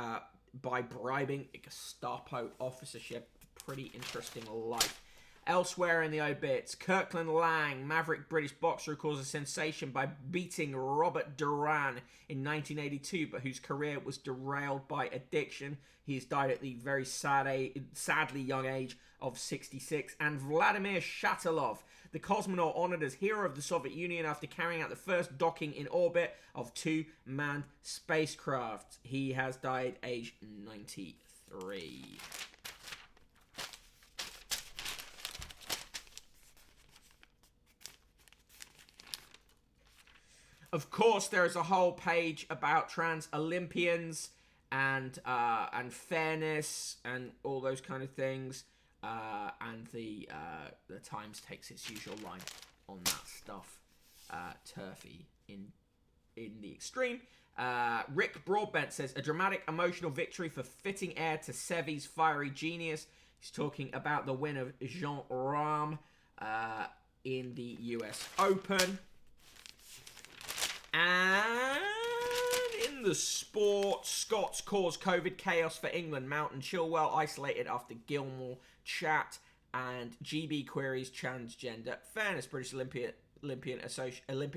S1: by bribing a Gestapo officer. She had a pretty interesting life. Elsewhere in the obits, Kirkland Lang, maverick British boxer who caused a sensation by beating Robert Duran in 1982, but whose career was derailed by addiction. He's died at the very sadly young age of 66. And Vladimir Shatilov, the cosmonaut honored as hero of the Soviet Union after carrying out the first docking in orbit of two manned spacecraft. He has died aged 93. Of course, there is a whole page about trans Olympians and fairness and all those kind of things. And the Times takes its usual line on that stuff. Turfy in the extreme. Rick Broadbent says, a dramatic emotional victory for fitting heir to Sevi's fiery genius. He's talking about the win of Jean Rahm in the US Open. And in the sport, Scots cause COVID chaos for England. Mountain Chilwell isolated after Gilmore chat. And GB queries transgender fairness. British Olympic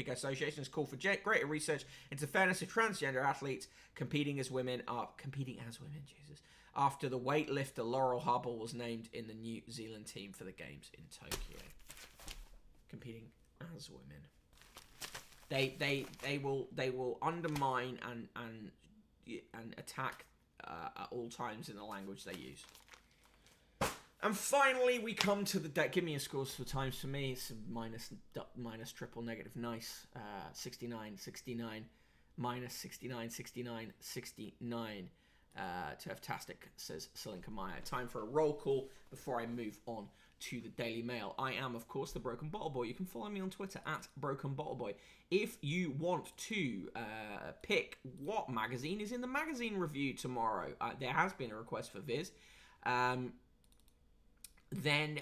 S1: Association's call for greater research into fairness of transgender athletes competing as women. Jesus. After the weightlifter Laurel Hubble was named in the New Zealand team for the games in Tokyo. Competing as women. They will undermine and attack at all times in the language they use. And finally, we come to the deck. Give me a scores for times for me. It's minus triple negative nice. 69, 69, minus 69, 69, 69. Turftastic, says Salinka Maya. Time for a roll call before I move on to the Daily Mail. I am, of course, the Broken Bottle Boy. You can follow me on Twitter at Broken Bottle Boy. If you want to pick what magazine is in the magazine review tomorrow, there has been a request for Viz. Then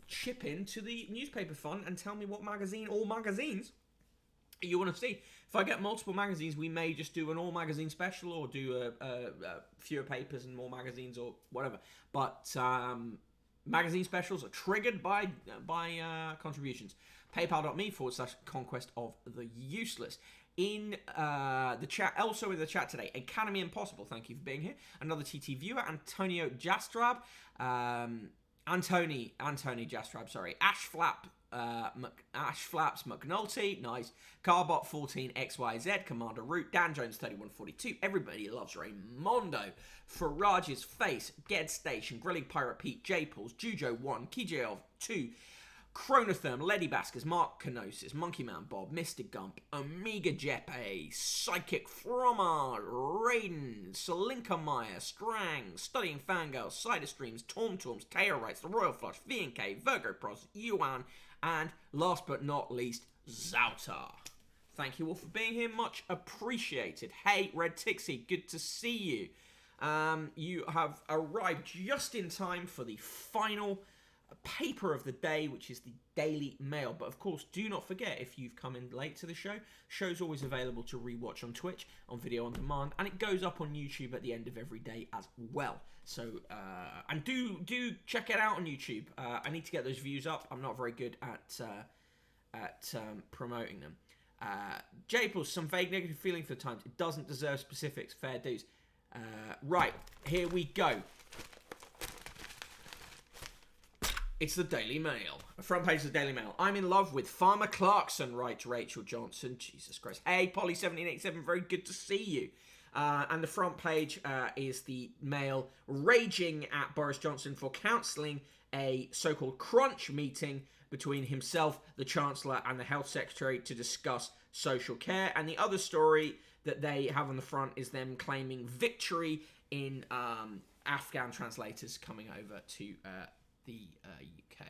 S1: chip in to the newspaper fund and tell me what magazine or magazines you want to see. If I get multiple magazines, we may just do an all magazine special or do a fewer papers and more magazines or whatever. But magazine specials are triggered by contributions. PayPal.me/conquest of the useless. In the chat, also in the chat today, Academy Impossible, thank you for being here. Another TT viewer, Antonio Jastrab, Anthony Jastrab, sorry. Ash Flaps McNulty, nice. Carbot 14 XYZ, Commander Root, Dan Jones 3142. Everybody loves Raymondo. Farage's Face, Ged Station, Grilling Pirate Pete, J Pauls, Jujo 1, Kijov 2. Chronotherm, Lady Baskers, Mark Kenosis, Monkey Man Bob, Mr. Gump, Omega Jeppe, Psychic Frommer, Raiden, Salinka Meyer, Strang, Studying Fangirl, Cider Streams, Torms, KO Rights, The Royal Flush, V&K, Virgo Pros, Yuan, and last but not least, Zautar. Thank you all for being here, much appreciated. Hey, Red Tixie, good to see you. You have arrived just in time for the final paper of the day, which is the Daily Mail. But of course, do not forget, if you've come in late to the show's always available to rewatch on Twitch, on video on demand, and it goes up on YouTube at the end of every day as well. So, and do check it out on YouTube. I need to get those views up. I'm not very good at promoting them. Japles, some vague negative feeling for the Times. It doesn't deserve specifics. Fair dues. Right, here we go. It's the Daily Mail. Front page of the Daily Mail. I'm in love with Farmer Clarkson, writes Rachel Johnson. Jesus Christ. Hey, Polly1787, very good to see you. And the front page is the Mail raging at Boris Johnson for cancelling a so-called crunch meeting between himself, the Chancellor, and the Health Secretary to discuss social care. And the other story that they have on the front is them claiming victory in Afghan translators coming over to the UK.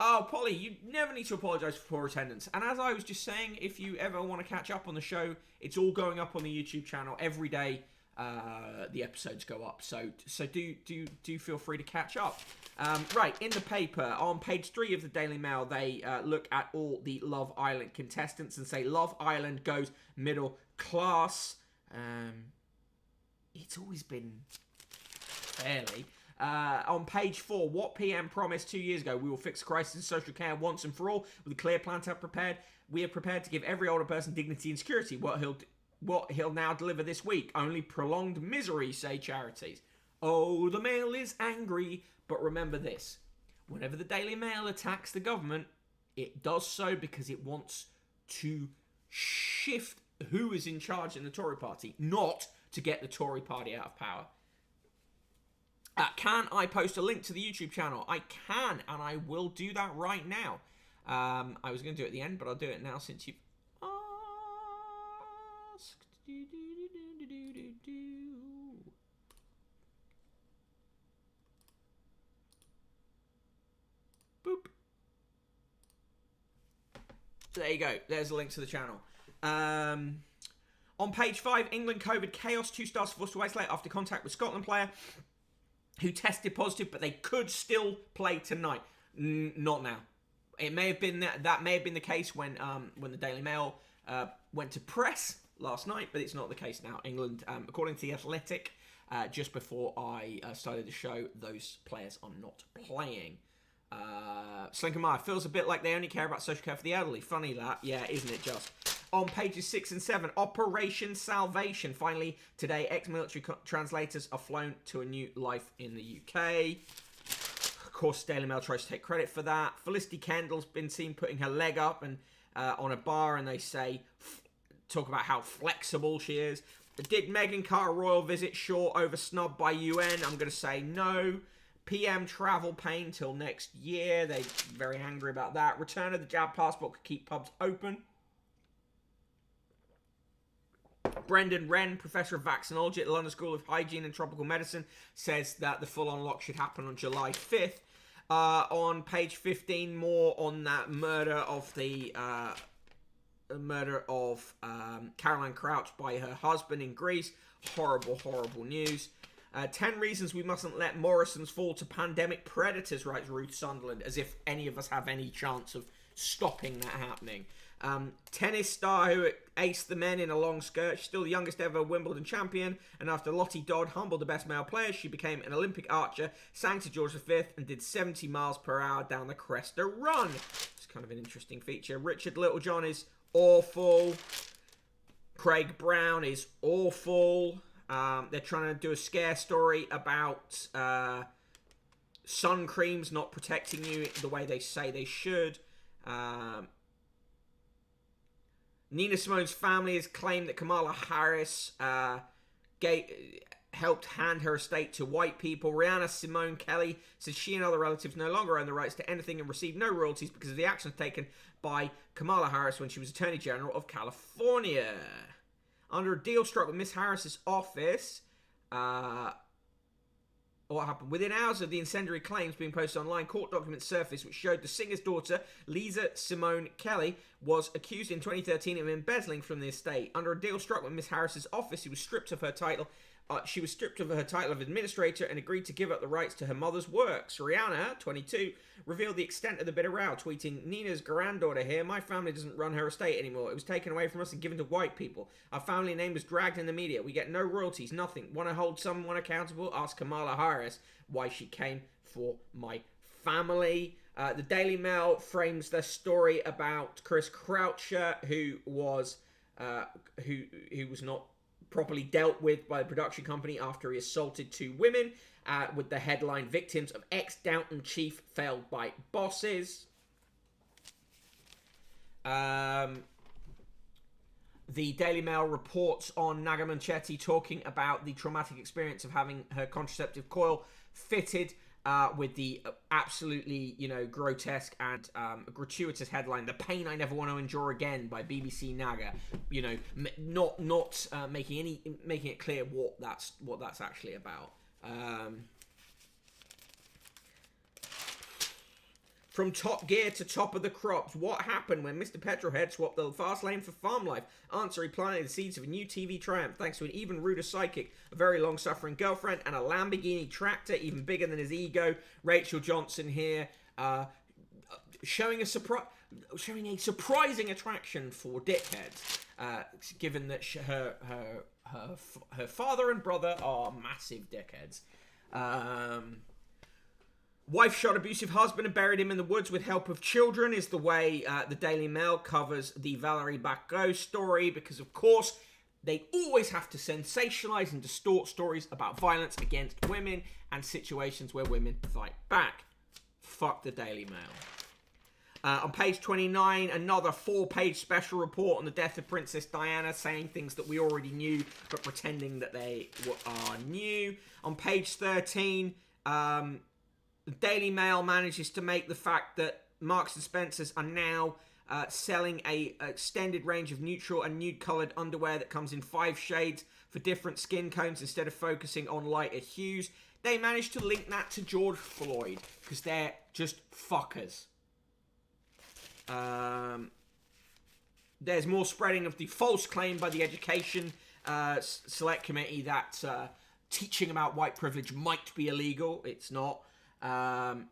S1: Oh, Polly, you never need to apologise for poor attendance. And as I was just saying, if you ever want to catch up on the show, it's all going up on the YouTube channel every day. The episodes go up, so do feel free to catch up. Right, in the paper, on page 3 of the Daily Mail, they look at all the Love Island contestants and say Love Island goes middle class. It's always been fairly. On page 4, what PM promised 2 years ago? We will fix the crisis in social care once and for all with a clear plan to prepare. We are prepared to give every older person dignity and security. What he'll now deliver this week? Only prolonged misery, say charities. Oh, the Mail is angry. But remember this. Whenever the Daily Mail attacks the government, it does so because it wants to shift who is in charge in the Tory party, not to get the Tory party out of power. Can I post a link to the YouTube channel? I can, and I will do that right now. I was going to do it at the end, but I'll do it now since you've asked. Boop. There you go. There's a link to the channel. On page 5, England COVID chaos. 2 stars forced to isolate after contact with Scotland player who tested positive, but they could still play tonight. Not now. It may have been that may have been the case when the Daily Mail went to press last night, but it's not the case now. England, according to the Athletic, just before I started the show, those players are not playing. Slinker feels a bit like they only care about social care for the elderly. Funny that, yeah, isn't it just? On pages 6 and 7, Operation Salvation. Finally, today, ex-military translators are flown to a new life in the UK. Of course, Daily Mail tries to take credit for that. Felicity Kendall's been seen putting her leg up and on a bar, and they talk about how flexible she is. Did Meghan Carter royal visit short over snub by UN? I'm going to say no. PM travel pain till next year. They're very angry about that. Return of the jab passport could keep pubs open. Brendan Wren, Professor of Vaccinology at the London School of Hygiene and Tropical Medicine, says that the full-on lock should happen on July 5th. On page 15, more on that murder of Caroline Crouch by her husband in Greece. Horrible, horrible news. 10 reasons we mustn't let Morrisons fall to pandemic predators, writes Ruth Sunderland, as if any of us have any chance of stopping that happening. Tennis star who aced the men in a long skirt. She's still the youngest ever Wimbledon champion, and after Lottie Dodd humbled the best male player, she became an Olympic archer, sang to George V, and did 70 miles per hour down the Cresta Run. It's kind of an interesting feature. Richard Littlejohn is awful. Craig Brown is awful. They're trying to do a scare story about sun creams not protecting you the way they say they should. Nina Simone's family has claimed that Kamala Harris helped hand her estate to white people. Rihanna Simone Kelly says she and other relatives no longer own the rights to anything and receive no royalties because of the actions taken by Kamala Harris when she was Attorney General of California. Under a deal struck with Miss Harris's office, what happened? Within hours of the incendiary claims being posted online, court documents surfaced which showed the singer's daughter, Lisa Simone Kelly, was accused in 2013 of embezzling from the estate. Under a deal struck with Miss Harris's office, she was stripped of her title she was stripped of her title of administrator and agreed to give up the rights to her mother's works. Rihanna, 22, revealed the extent of the bitter row, tweeting, "Nina's granddaughter here. My family doesn't run her estate anymore. It was taken away from us and given to white people. Our family name was dragged in the media. We get no royalties, nothing. Want to hold someone accountable? Ask Kamala Harris why she came for my family." The Daily Mail frames their story about Chris Croucher, who was not properly dealt with by the production company after he assaulted 2 women, with the headline, "Victims of ex-Downton chief failed by bosses." The Daily Mail reports on Naga Munchetty talking about the traumatic experience of having her contraceptive coil fitted, with the absolutely, grotesque and gratuitous headline, "The Pain I Never Want to Endure Again" by BBC Naga. Not making it clear what that's actually about. From Top Gear to Top of the Crops, what happened when Mr. Petrolhead swapped the fast lane for farm life? Answer: he planted the seeds of a new TV triumph thanks to an even ruder psychic, a very long-suffering girlfriend, and a Lamborghini tractor even bigger than his ego. Rachel Johnson here, showing a surprising attraction for dickheads, given that her father and brother are massive dickheads. Wife shot abusive husband and buried him in the woods with help of children is the way the Daily Mail covers the Valerie Bacot story, because, of course, they always have to sensationalize and distort stories about violence against women and situations where women fight back. Fuck the Daily Mail. On page 29, another 4-page special report on the death of Princess Diana, saying things that we already knew, but pretending that they are new. On page 13, the Daily Mail manages to make the fact that Marks and Spencer's are now selling a extended range of neutral and nude-coloured underwear that comes in 5 shades for different skin tones instead of focusing on lighter hues. They managed to link that to George Floyd, because they're just fuckers. There's more spreading of the false claim by the Education Select Committee that teaching about white privilege might be illegal. It's not. On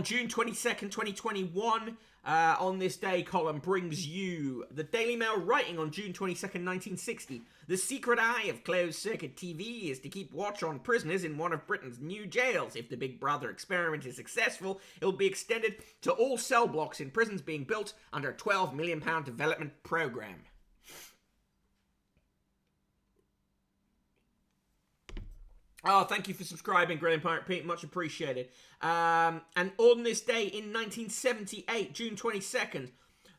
S1: June 22nd, 2021, on this day column brings you the Daily Mail writing on June 22nd, 1960. The secret eye of closed-circuit TV is to keep watch on prisoners in one of Britain's new jails. If the Big Brother experiment is successful, it will be extended to all cell blocks in prisons being built under a £12 million development programme. Oh, thank you for subscribing, Grilling Pirate Pete. Much appreciated. And on this day in 1978, June 22nd,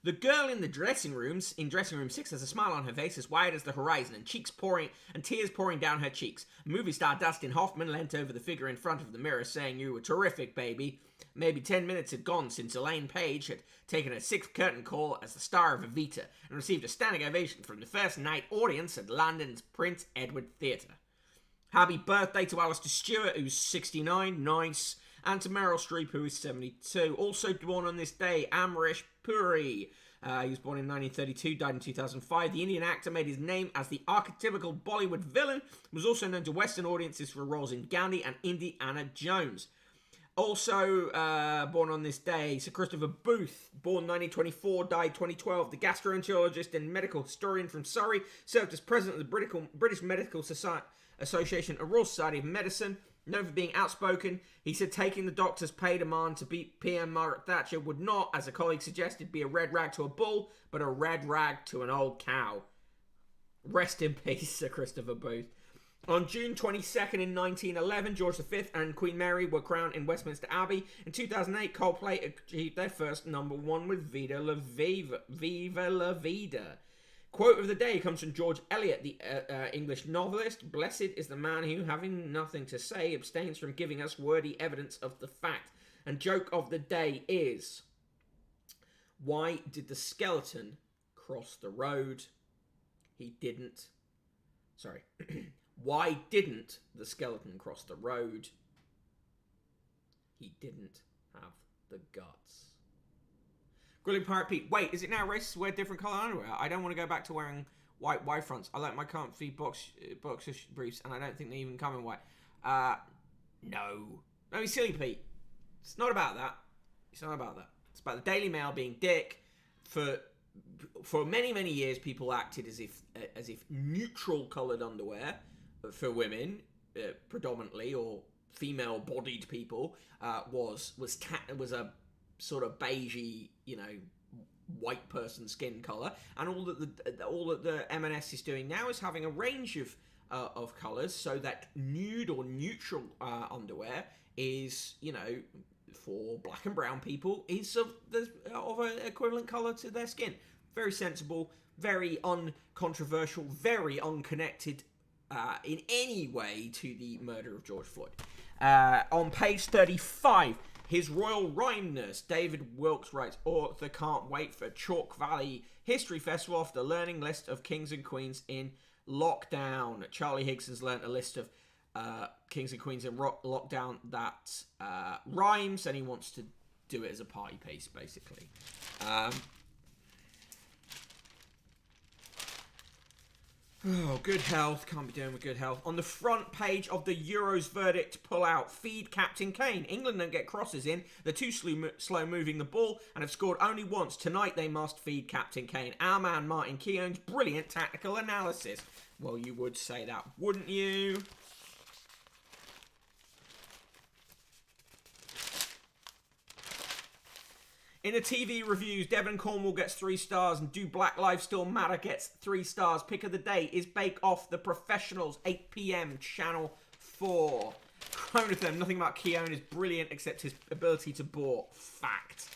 S1: the girl in dressing room 6 has a smile on her face as wide as the horizon and tears pouring down her cheeks. Movie star Dustin Hoffman leant over the figure in front of the mirror, saying, "You were terrific, baby." Maybe 10 minutes had gone since Elaine Page had taken her 6th curtain call as the star of Evita and received a standing ovation from the first night audience at London's Prince Edward Theatre. Happy birthday to Alistair Stewart, who's 69, nice, and to Meryl Streep, who is 72. Also born on this day, Amrish Puri. He was born in 1932, died in 2005. The Indian actor made his name as the archetypical Bollywood villain, was also known to Western audiences for roles in Gandhi and Indiana Jones. Also born on this day, Sir Christopher Booth, born 1924, died 2012. The gastroenterologist and medical historian from Surrey, served as president of the British Medical Association, a Royal Society of Medicine. Known for being outspoken, he said taking the doctor's pay demand to beat PM Margaret Thatcher would not, as a colleague suggested, be a red rag to a bull, but a red rag to an old cow. Rest in peace, Sir Christopher Booth. On June 22nd in 1911, George V and Queen Mary were crowned in Westminster Abbey. In 2008, Coldplay achieved their first #1 with Viva La Vida. Quote of the day comes from George Eliot, the English novelist. "Blessed is the man who, having nothing to say, abstains from giving us wordy evidence of the fact." And joke of the day is, why did the skeleton cross the road? He didn't. Sorry. Why didn't the skeleton cross the road? He didn't have the guts. Grilling Pirate Pete, wait, is it now racist to wear different colour underwear? I don't want to go back to wearing white Y-fronts. I like my comfy boxer briefs, and I don't think they even come in white. No. No, silly Pete. It's not about that. It's not about that. It's about the Daily Mail being dick. For many, many years, people acted as if neutral coloured underwear for women, predominantly, or female-bodied people, was a sort of beigey, white person skin colour, and all that the M&S is doing now is having a range of colours, so that nude or neutral underwear is, for black and brown people, is of an equivalent colour to their skin. Very sensible, very uncontroversial, very unconnected in any way to the murder of George Floyd. On page 35, His Royal Rhymeness, David Wilkes writes, author can't wait for Chalk Valley History Festival after learning list of kings and queens in lockdown. Charlie Higgs has learnt a list of kings and queens in lockdown that rhymes, and he wants to do it as a party piece, basically. Good health. Can't be doing with good health. On the front page of the Euros verdict pull out, feed Captain Kane. England don't get crosses in. They're too slow moving the ball and have scored only once. Tonight they must feed Captain Kane. Our man Martin Keown's brilliant tactical analysis. Well, you would say that, wouldn't you? In the TV reviews, Devon Cornwall gets 3 stars and Do Black Lives Still Matter gets 3 stars. Pick of the day is Bake Off The Professionals, 8 p.m, Channel 4. Chronothem, nothing about Keown is brilliant except his ability to bore. Fact.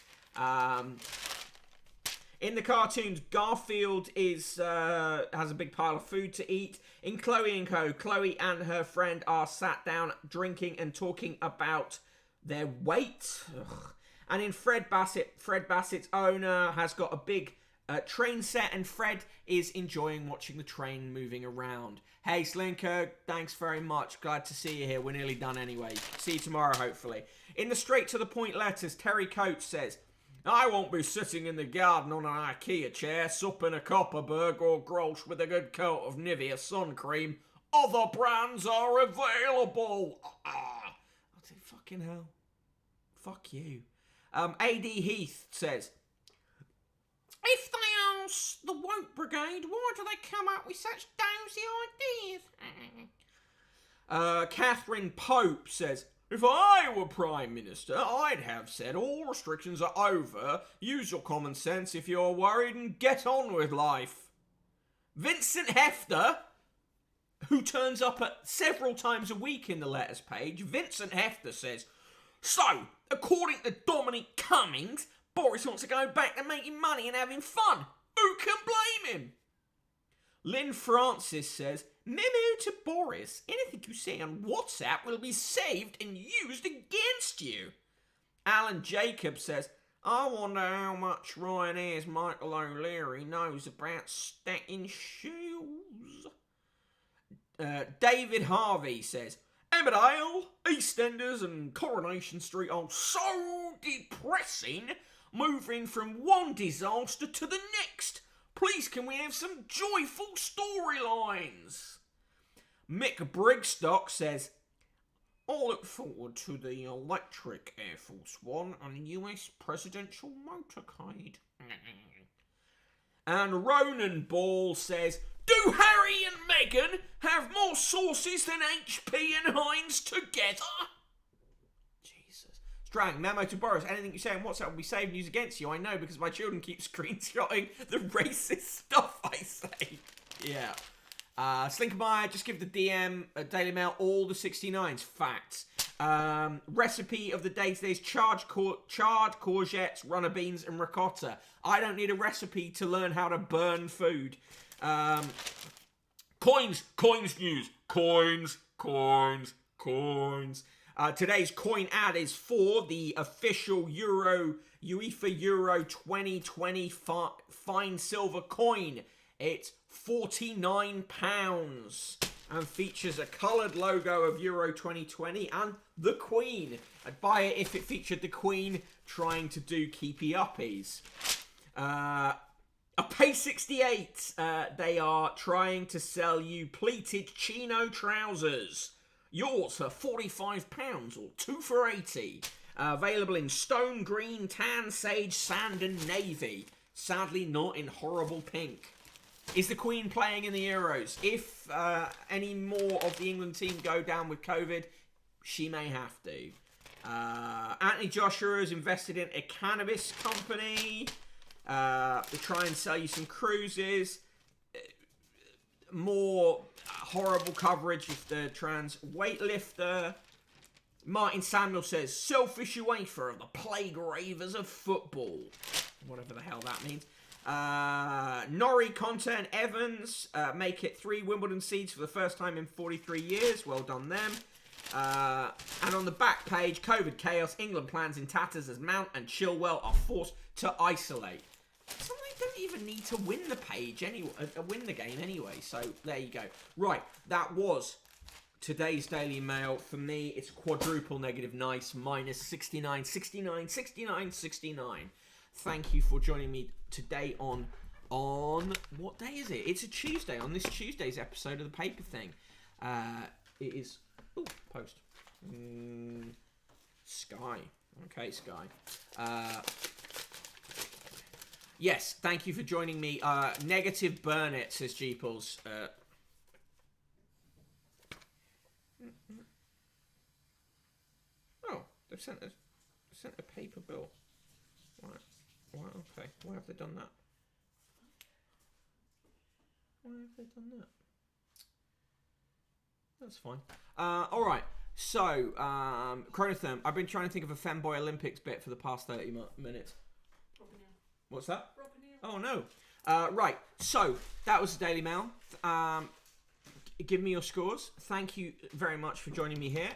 S1: In the cartoons, Garfield has a big pile of food to eat. In Chloe and Co., Chloe and her friend are sat down drinking and talking about their weight. Ugh. And in Fred Bassett's owner has got a big train set, and Fred is enjoying watching the train moving around. Hey, Slinker, thanks very much. Glad to see you here. We're nearly done anyway. See you tomorrow, hopefully. In the straight-to-the-point letters, Terry Coates says, I won't be sitting in the garden on an IKEA chair, supping a Copperberg or Grolsch with a good coat of Nivea sun cream. Other brands are available. Fucking hell. Fuck you. A.D. Heath says, if they ask the Woke Brigade, why do they come up with such dozy ideas? Catherine Pope says, if I were Prime Minister, I'd have said all restrictions are over, use your common sense if you're worried and get on with life. Vincent Hefter, who turns up at several times a week in the letters page, Vincent Hefter says, so, according to Dominic Cummings, Boris wants to go back to making money and having fun. Who can blame him? Lynn Francis says, memo to Boris. Anything you say on WhatsApp will be saved and used against you. Alan Jacob says, I wonder how much Ryanair's Michael O'Leary knows about stacking shoes. David Harvey says, Emmerdale, EastEnders and Coronation Street are so depressing, moving from one disaster to the next. Please can we have some joyful storylines? Mick Brigstock says, I look forward to the electric Air Force One and the US presidential motorcade. And Ronan Ball says, do Harry and Meghan have more sources than HP and Heinz together? Jesus. Strang, memo to Boris. Anything you say on WhatsApp will be saved and used against you. I know because my children keep screenshotting the racist stuff I say. Yeah. Slinkermeyer, just give the DM Daily Mail all the 69s. Facts. Recipe of the day today is charred courgettes, runner beans, and ricotta. I don't need a recipe to learn how to burn food. Coins news. Coins. Today's coin ad is for the official UEFA Euro 2020 fine silver coin. It's £49 and features a coloured logo of Euro 2020 and the Queen. I'd buy it if it featured the Queen trying to do keepy uppies. A K68, they are trying to sell you pleated chino trousers. Yours for £45 or 2 for 80. Available in stone green, tan, sage, sand and navy. Sadly not in horrible pink. Is the Queen playing in the Euros? If any more of the England team go down with COVID, she may have to. Anthony Joshua has invested in a cannabis company. They try and sell you some cruises. More horrible coverage of the trans weightlifter. Martin Samuel says, selfish UEFA are the plague ravers of football. Whatever the hell that means. Norrie, Conte and Evans make it 3 Wimbledon seeds for the first time in 43 years. Well done them. And on the back page, COVID chaos, England plans in tatters as Mount and Chilwell are forced to isolate. So they don't even need to win the page anyway, win the game anyway. So there you go. Right, that was today's Daily Mail. For me, it's quadruple negative nice, minus 69, 69, 69, 69. Thank you for joining me today on what day is it? It's a Tuesday, on this Tuesday's episode of The Paper Thing. It is, post. Sky. Okay, Sky. Yes, thank you for joining me. Negative burn it, says Jeeples. Oh, they've sent a paper bill. Right, okay. Why have they done that? That's fine. Alright. So, Chronotherm, I've been trying to think of a Femboy Olympics bit for the past 30 minutes. What's that? Oh, no. Right, so, that was the Daily Mail. Give me your scores. Thank you very much for joining me here.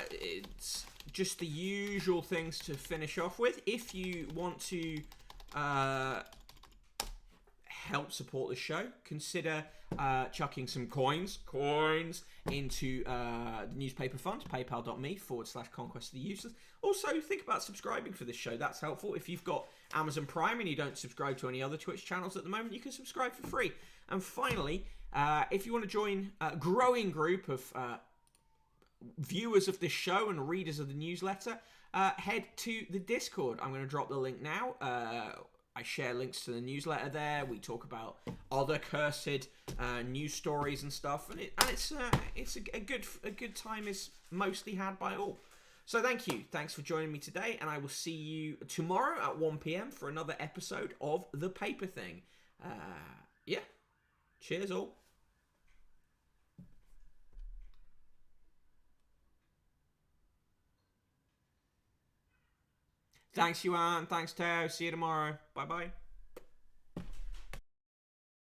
S1: It's just the usual things to finish off with. If you want to help support the show, consider chucking some coins into the newspaper fund, paypal.me/conquest of the useless. Also, think about subscribing for this show. That's helpful. If you've got Amazon Prime and you don't subscribe to any other Twitch channels at the moment, you can subscribe for free. And finally, if you want to join a growing group of viewers of this show and readers of the newsletter, head to the Discord. I'm going to drop the link now. I share links to the newsletter there. We talk about other cursed news stories and stuff, and it's a good time is mostly had by all. So thank you. Thanks for joining me today, and I will see you tomorrow at 1 p.m. for another episode of The Paper Thing. Yeah. Cheers all. Thanks, Yuan. Thanks, Tao. See you tomorrow. Bye-bye.